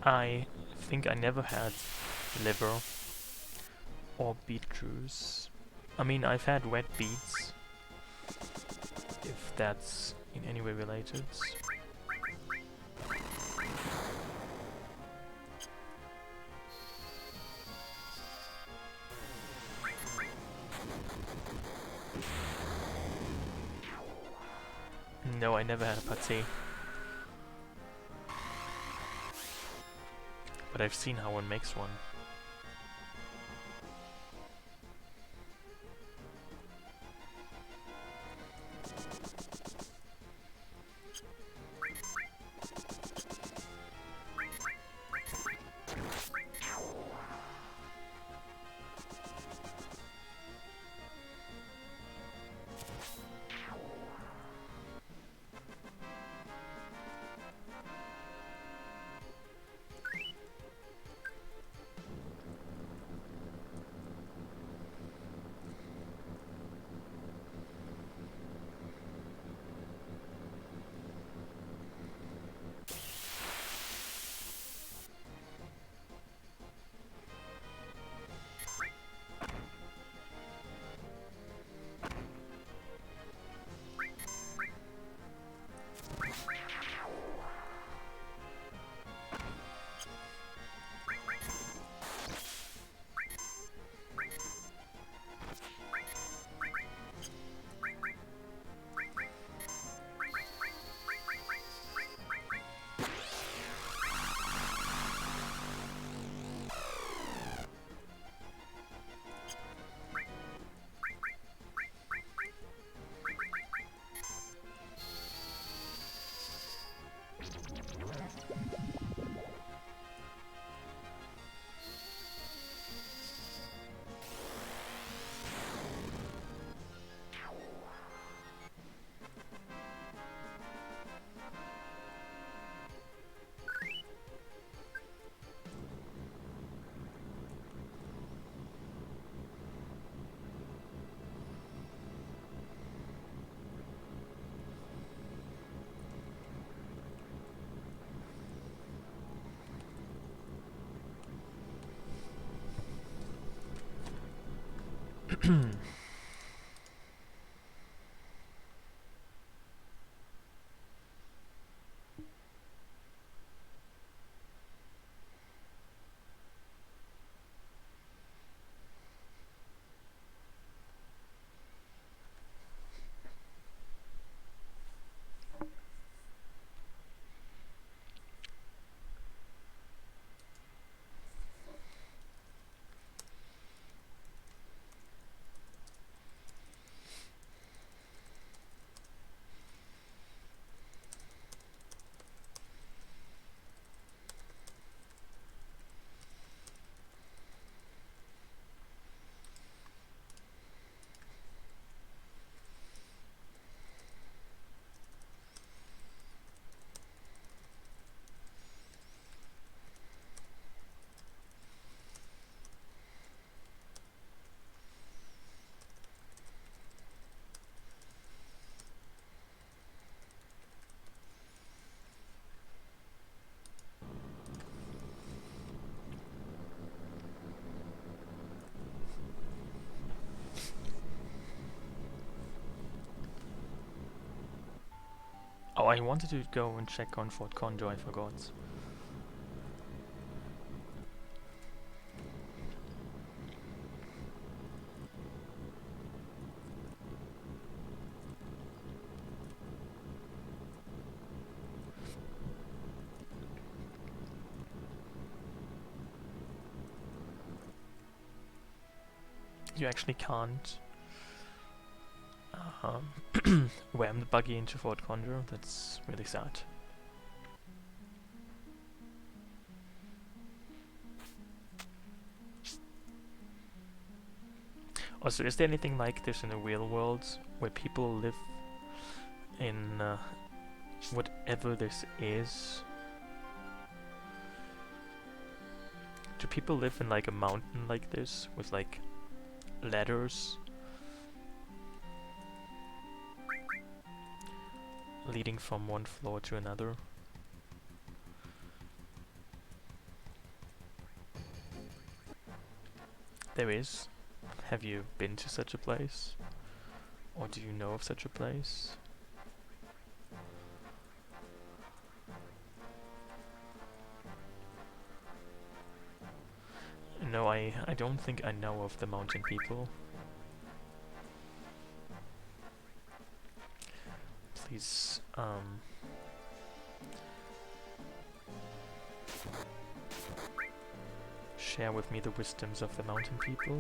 I think I never had liver or beet juice. I mean, I've had wet beets, if that's in any way related. No, I never had a pâté. But I've seen how one makes one. Oh, I wanted to go and check on Fort Condor, I forgot. You actually can't ram the buggy into Fort Condor. That's really sad. Also, is there anything like this in the real world where people live in whatever this is? Do people live in like a mountain like this with like ladders leading from one floor to another? There is. Have you been to such a place? Or do you know of such a place? No, I don't think I know of the mountain people. Please, share with me the wisdoms of the mountain people.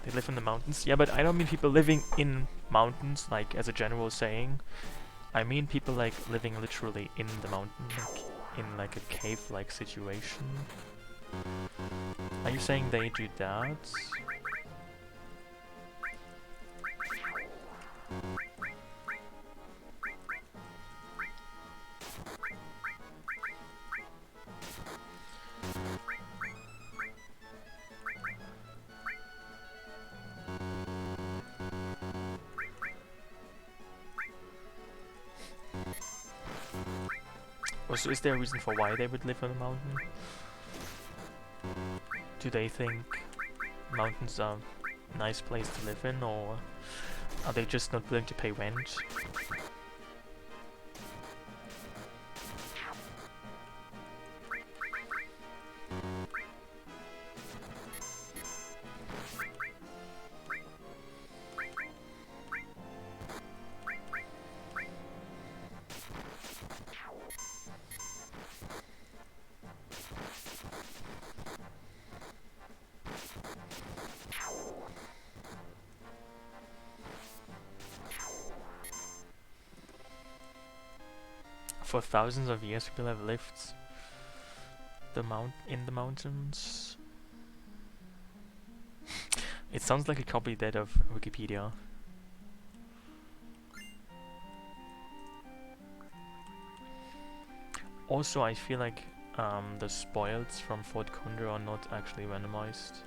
They live in the mountains. Yeah, but I don't mean people living in mountains, like as a general saying. I mean people like living literally in the mountain, like in like a cave-like situation. Are you saying they do that? Also, is there a reason for why they would live on a mountain? Do they think mountains are a nice place to live in, or are they just not willing to pay rent? For thousands of years, people have lived in the mountains. It sounds like a copy that of Wikipedia. Also, I feel like the spoils from Fort Condor are not actually randomized,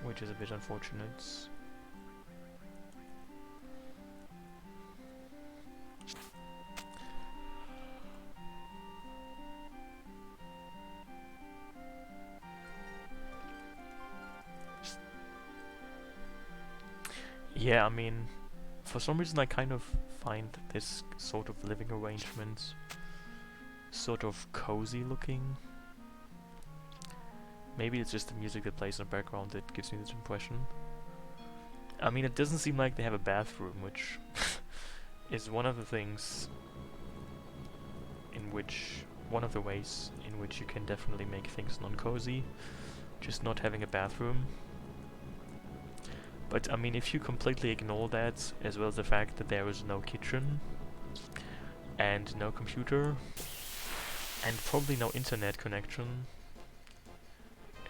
which is a bit unfortunate. Yeah, I mean, for some reason I kind of find this sort of living arrangement sort of cozy looking. Maybe it's just the music that plays in the background that gives me this impression. I mean, it doesn't seem like they have a bathroom, which is one of the things in which, one of the ways in which you can definitely make things non-cozy, just not having a bathroom. But I mean, if you completely ignore that, as well as the fact that there is no kitchen, and no computer, and probably no internet connection,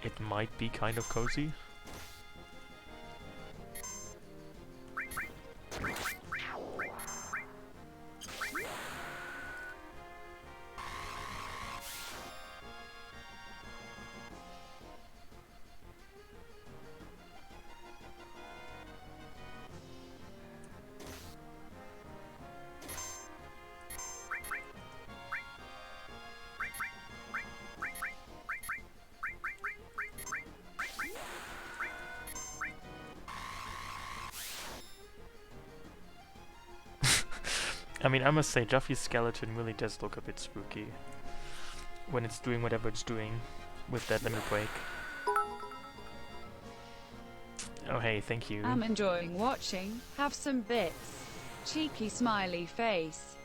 it might be kind of cozy. I mean, I must say, Juffy's skeleton really does look a bit spooky when it's doing whatever it's doing with that limit break. Oh hey, thank you. I'm enjoying watching. Have some bits. Cheeky smiley face.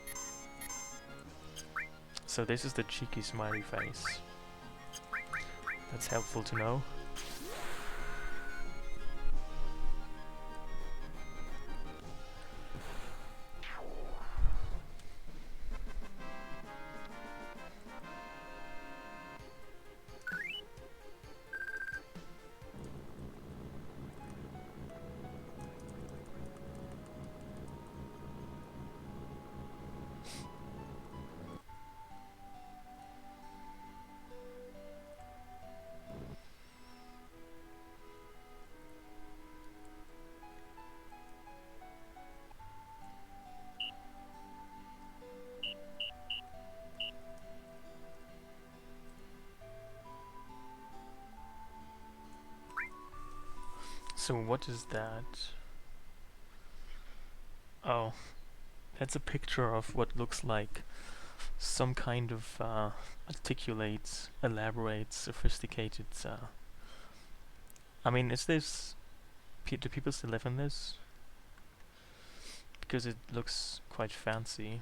So this is the cheeky smiley face. That's helpful to know. So what is that? Oh, that's a picture of what looks like some kind of articulate, elaborate, sophisticated. I mean, is this? Do people still live in this? Because it looks quite fancy.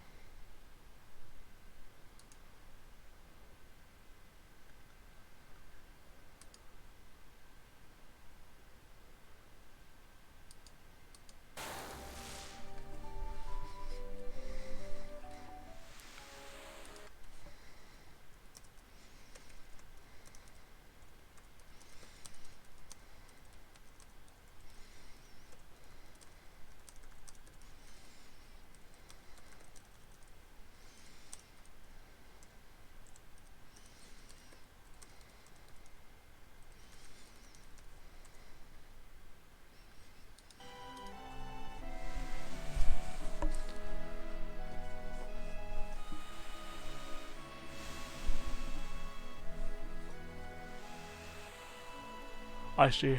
I see.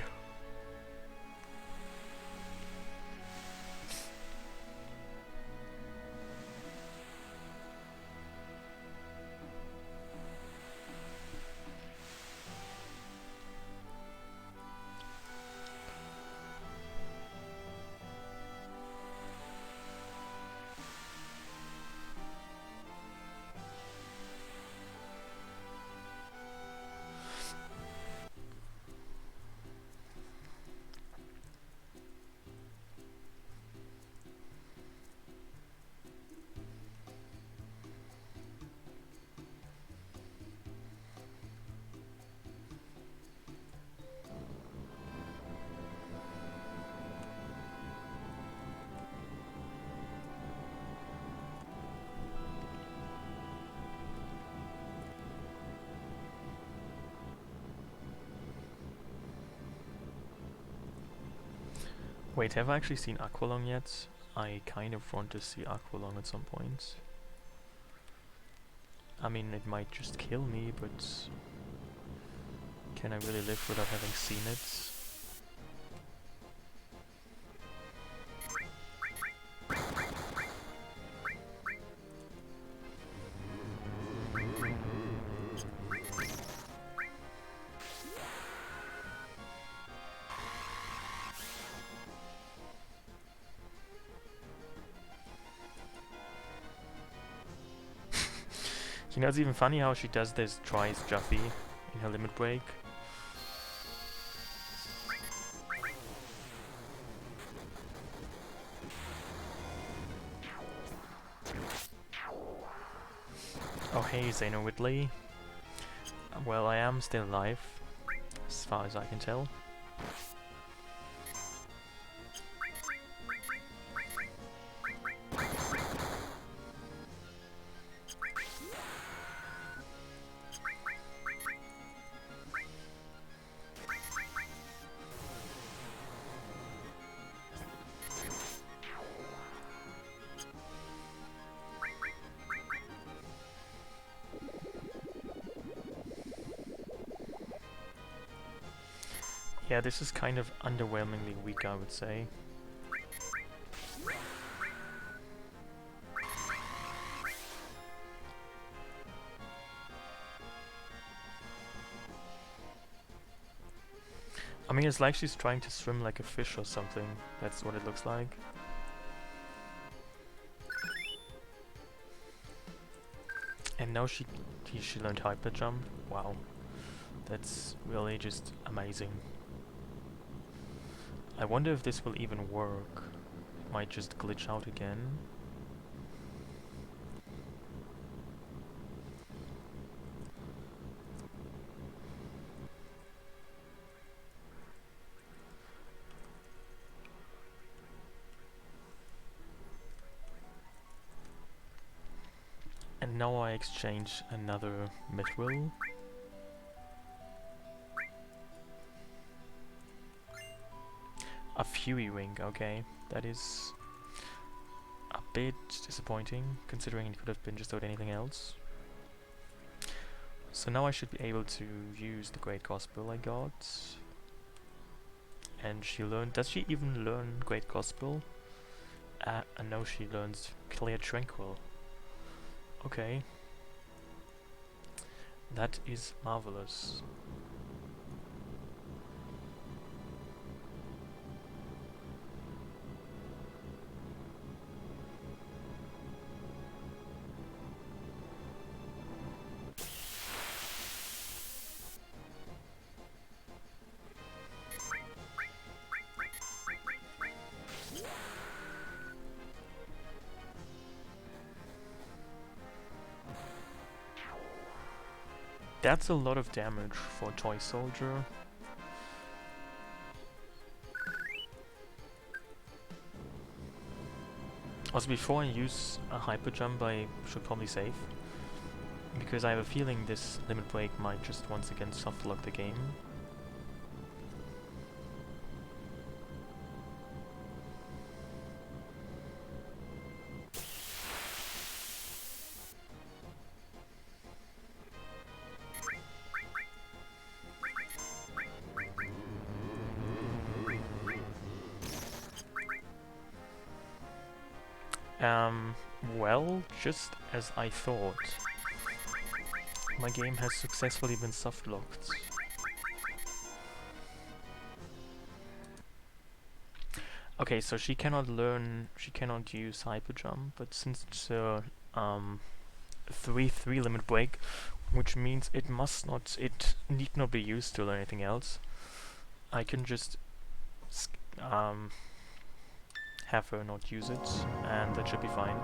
Wait, have I actually seen Aqualung yet? I kind of want to see Aqualung at some point. I mean, it might just kill me, but can I really live without having seen it? You know, it's even funny how she does this tries Juffy in her limit break. Oh hey, Zeno Whitley. Well, I am still alive, as far as I can tell. Yeah, this is kind of underwhelmingly weak, I would say. I mean, it's like she's trying to swim like a fish or something. That's what it looks like. And now she learned hyper jump. Wow, that's really just amazing. I wonder if this will even work. It might just glitch out again. And now I exchange another mithril. A Fury Ring, okay. That is a bit disappointing, considering it could have been just about anything else. So now I should be able to use the Great Gospel I got. And she learned... Does she even learn Great Gospel? And now she learns Clear Tranquil. Okay. That is marvelous. That's a lot of damage for a toy soldier. Also, before I use a hyper jump, I should probably save, because I have a feeling this limit break might just once again softlock the game. Well, just as I thought. My game has successfully been softlocked. Okay, so she cannot use hyper jump, but since it's a 3-3 limit break, which means it need not be used to learn anything else, I can just have her not use it, and that should be fine.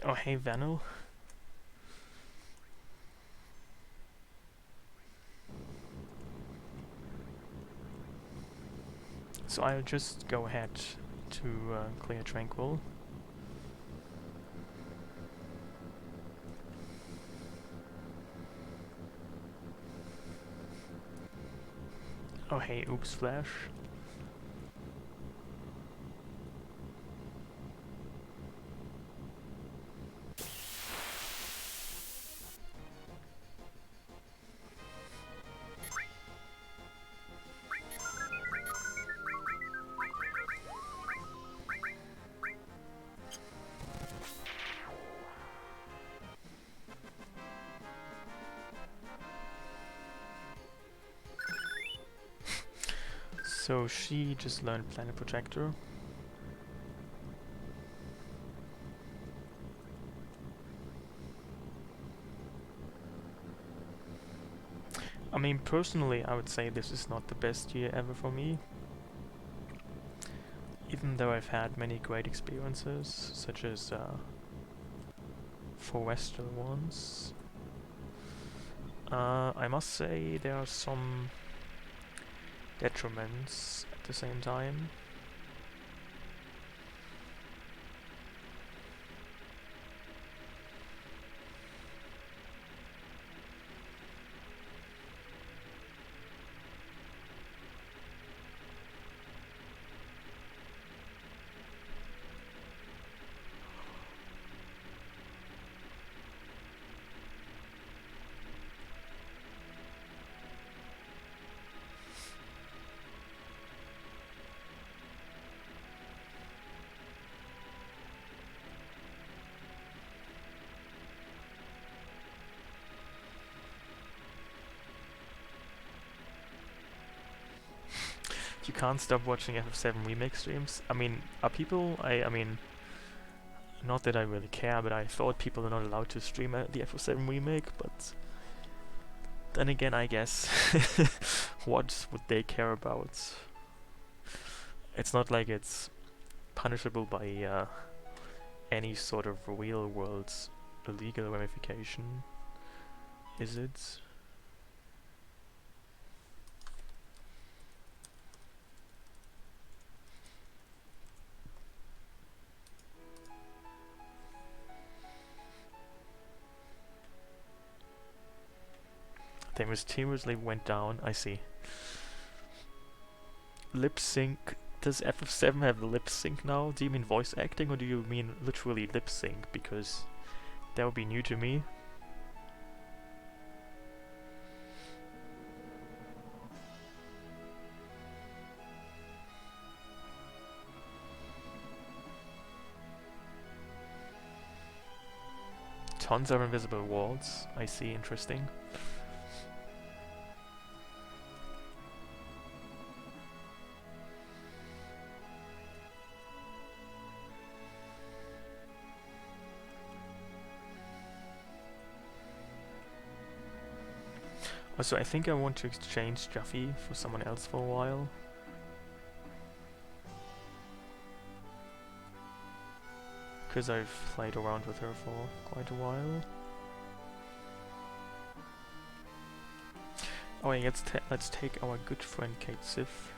Oh hey Vanu. So I'll just go ahead to clear Tranquil. Oh hey, oops, Flash. So she just learned Planet Projector. I mean, personally, I would say this is not the best year ever for me. Even though I've had many great experiences, such as 4 Western ones. I must say there are some detriments at the same time. You can't stop watching FF7 remake streams. I mean, are people... I mean, not that I really care, but I thought people are not allowed to stream the FF7 remake, but... Then again, I guess, what would they care about? It's not like it's punishable by any sort of real-world legal ramification, is it? They mysteriously went down, I see. Lip sync. Does FF7 have lip sync now? Do you mean voice acting or do you mean literally lip sync? Because that would be new to me. Tons of invisible walls. I see, interesting. Also, I think I want to exchange Juffy for someone else for a while. Because I've played around with her for quite a while. Oh yeah, let's take our good friend Kate Sif.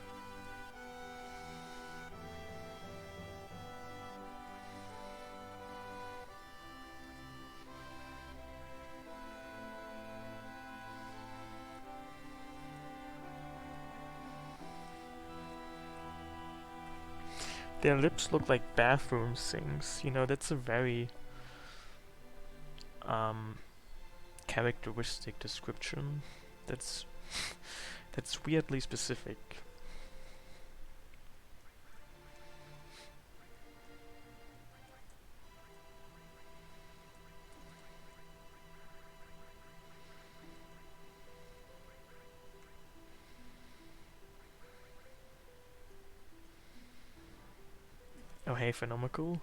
Their lips look like bathroom sinks. You know, that's a very characteristic description. That's that's weirdly specific. Oh hey, Phenomenal.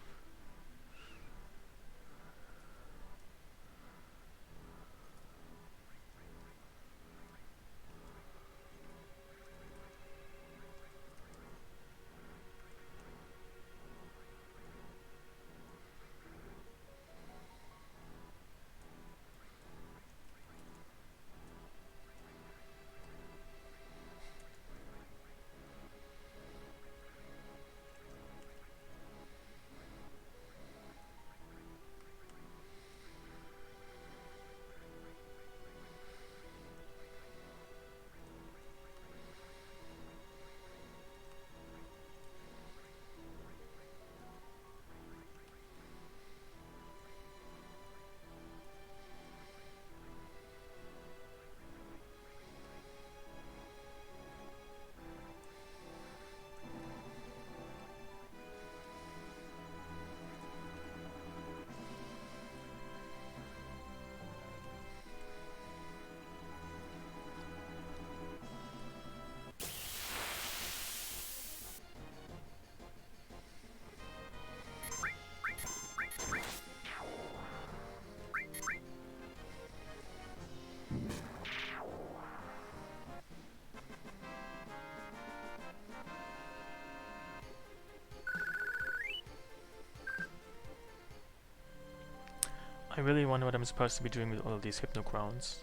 I really wonder what I'm supposed to be doing with all of these hypno crowns.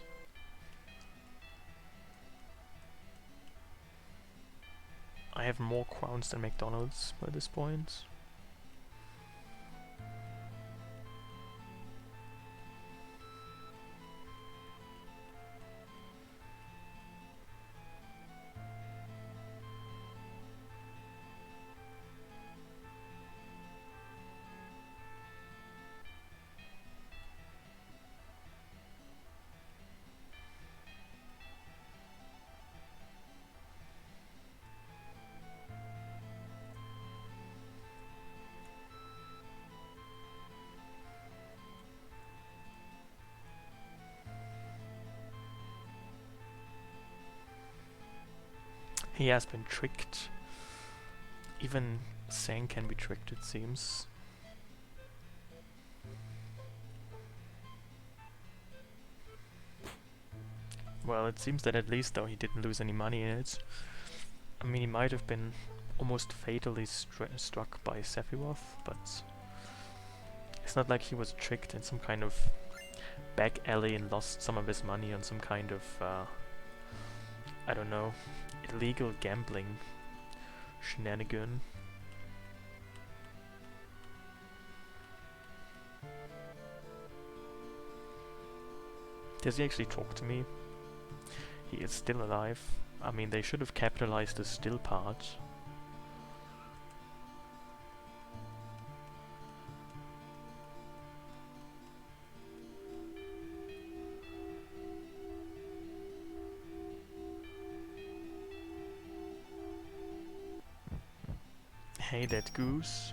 I have more crowns than McDonald's by this point. He has been tricked. Even Sang can be tricked, it seems. Well, it seems that at least though he didn't lose any money in it. I mean, he might have been almost fatally struck by Sephiroth, but it's not like he was tricked in some kind of back alley and lost some of his money on some kind of, I don't know, illegal gambling shenanigan. Does he actually talk to me? He is still alive. I mean, they should have capitalized the still part. Hey, that goose.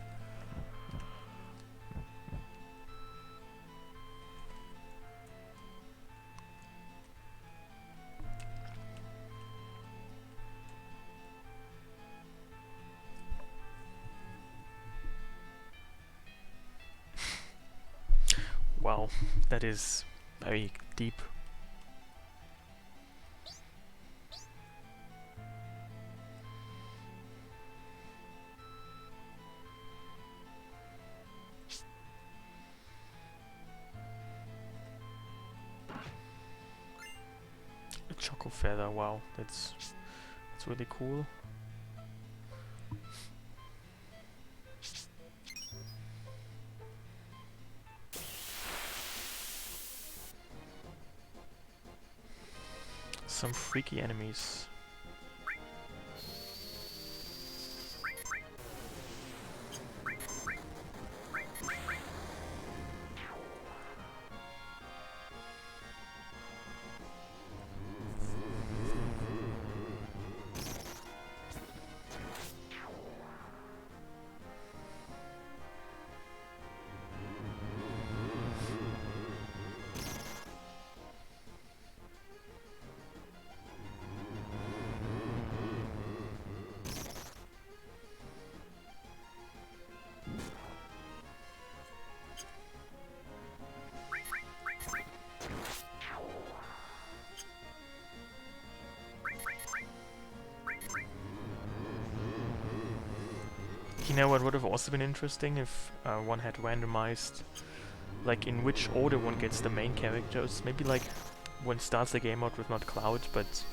Wow, that is very deep. A choco feather, wow, that's really cool. Some freaky enemies. You know what would have also been interesting if one had randomized, like in which order one gets the main characters. Maybe like one starts the game out with not Cloud, but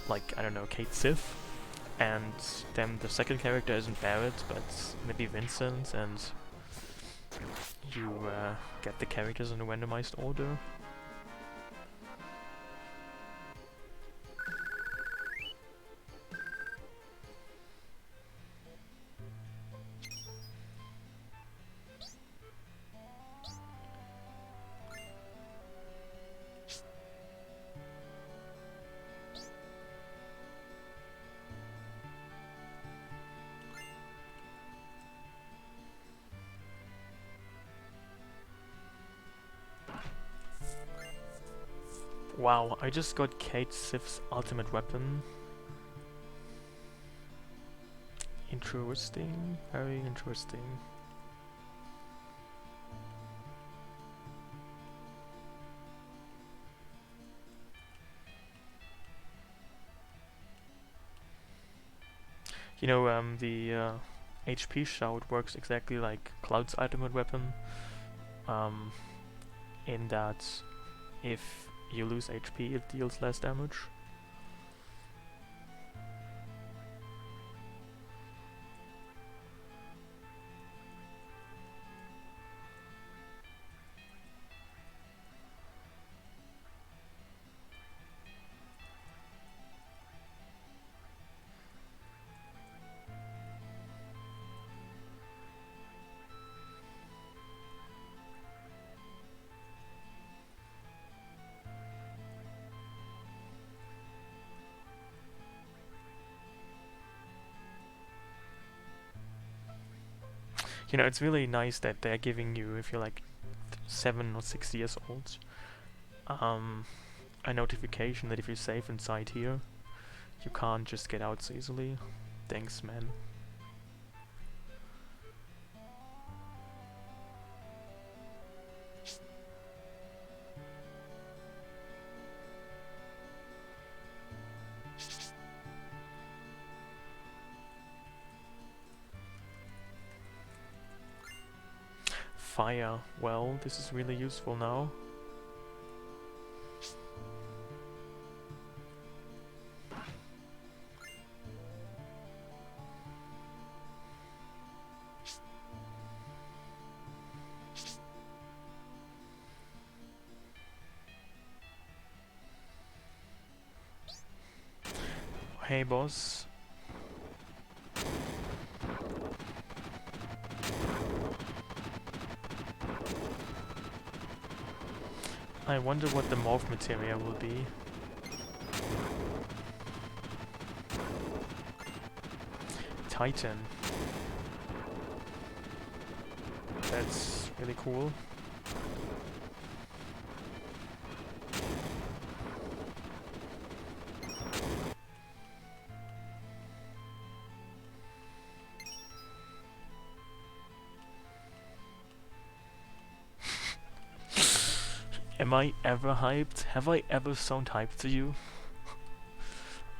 like, I don't know, Kate Sith, and then the second character isn't Barrett, but maybe Vincent, and you get the characters in a randomized order. Wow, I just got Kate Sith's ultimate weapon. Interesting, very interesting. You know, the HP shout works exactly like Cloud's ultimate weapon. in that if you lose HP, it deals less damage. You know, it's really nice that they're giving you, if you're like 7 or 6 years old, a notification that if you save inside here, you can't just get out so easily. Thanks, man. Fire. Well, this is really useful now. Hey, boss. I wonder what the morph materia will be. Titan. That's really cool. Am I ever hyped? Have I ever sound hyped to you?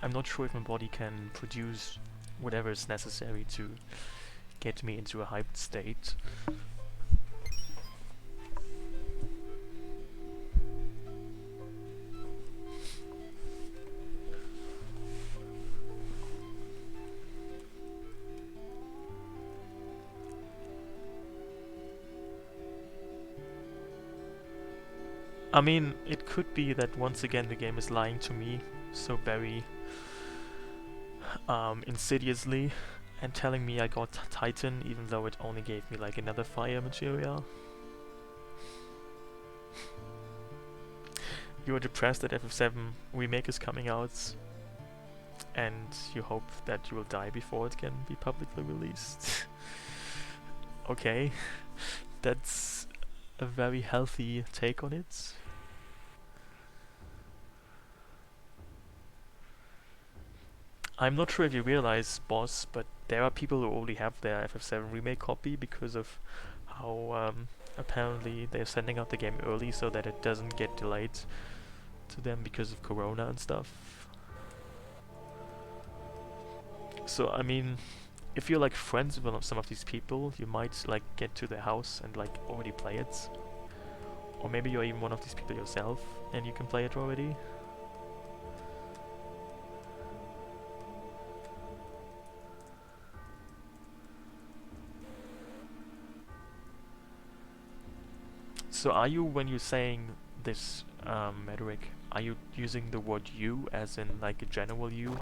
I'm not sure if my body can produce whatever is necessary to get me into a hyped state. I mean, it could be that once again the game is lying to me so very insidiously and telling me I got Titan even though it only gave me like another fire materia. You are depressed that FF7 remake is coming out and you hope that you will die before it can be publicly released. Okay, that's a very healthy take on it. I'm not sure if you realize, boss, but there are people who already have their FF7 remake copy because of how apparently they're sending out the game early so that it doesn't get delayed to them because of Corona and stuff. So I mean, if you're like friends with some of these people, you might like get to their house and like already play it. Or maybe you're even one of these people yourself and you can play it already. So are you, when you're saying this rhetoric, are you using the word you as in like a general you?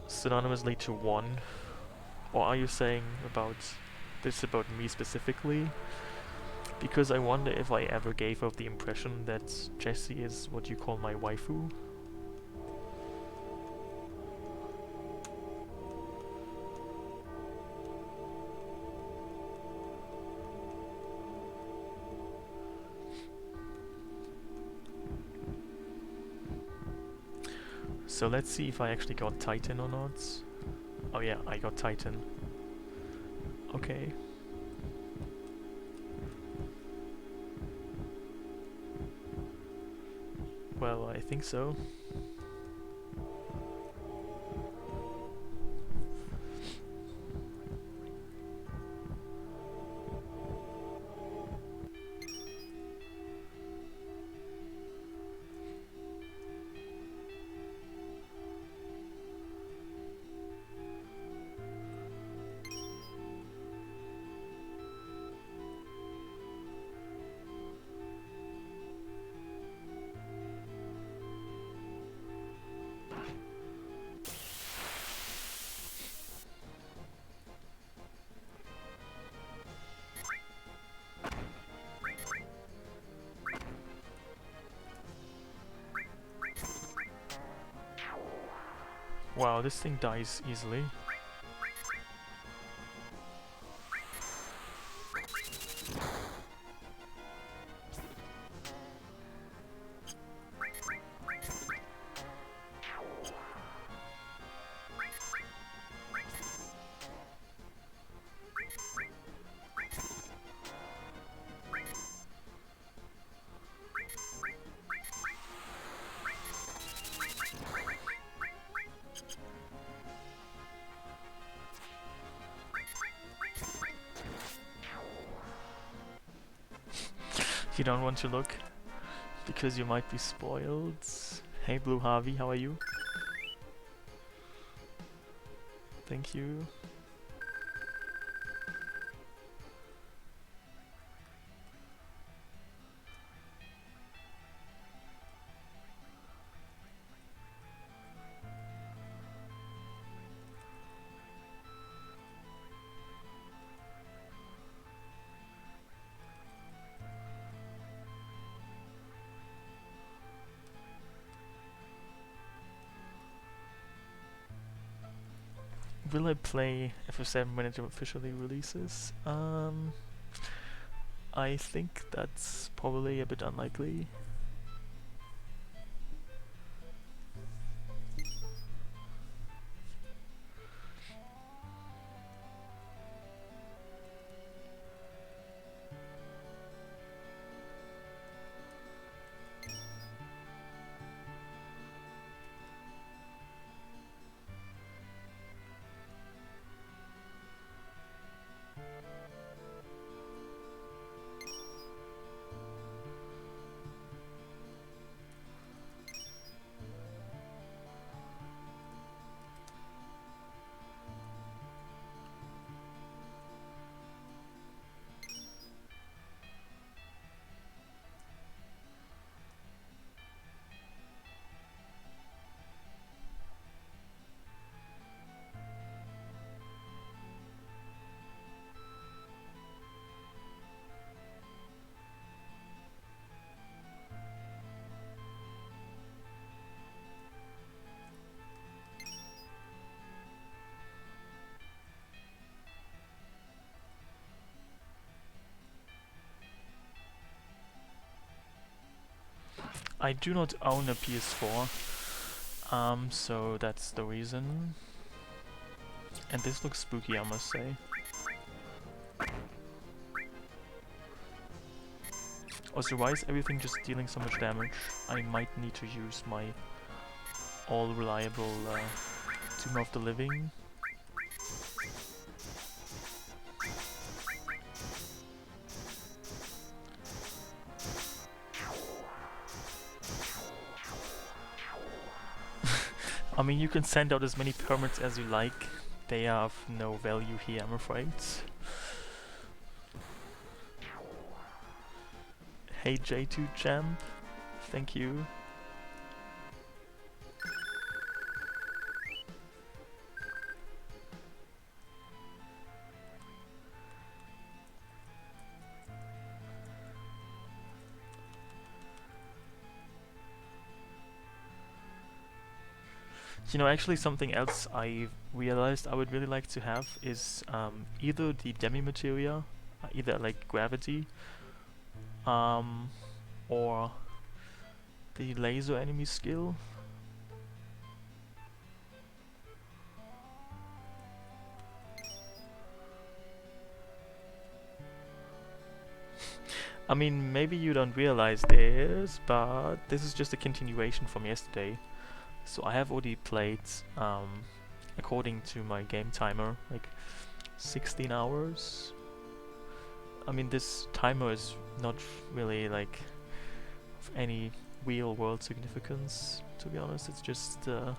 Synonymously to one? Or are you saying about this about me specifically? Because I wonder if I ever gave off the impression that Jessie is what you call my waifu. So let's see if I actually got Titan or not. Oh yeah, I got Titan. Okay. Well, I think so. Wow, this thing dies easily. You don't want to look because you might be spoiled. Hey Blue Harvey, how are you? Thank you. Will I play FF7 when it officially releases? I think that's probably a bit unlikely. I do not own a PS4, so that's the reason. And this looks spooky, I must say. Also, why is everything just dealing so much damage? I might need to use my all-reliable Tomb of the Living. I mean, you can send out as many permits as you like. They have no value here, I'm afraid. Hey J2 Champ, thank you. You know, actually something else I realized I would really like to have is either the demi-materia, either like gravity, or the laser enemy skill. I mean, maybe you don't realize this, but this is just a continuation from yesterday. So I have already played, according to my game timer, like 16 hours. I mean, this timer is not really like of any real world significance, to be honest. It's just a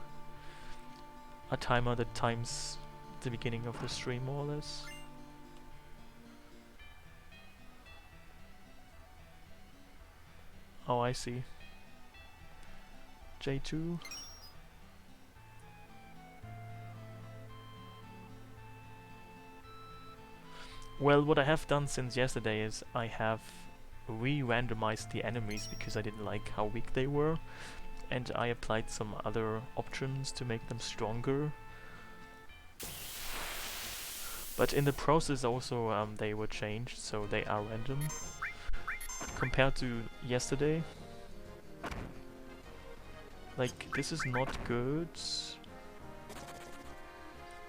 timer that times the beginning of the stream, more or less. Oh, I see. J2. Well, what I have done since yesterday is I have re-randomized the enemies because I didn't like how weak they were. and I applied some other options to make them stronger. But in the process also they were changed, so they are random. Compared to yesterday. Like, this is not good.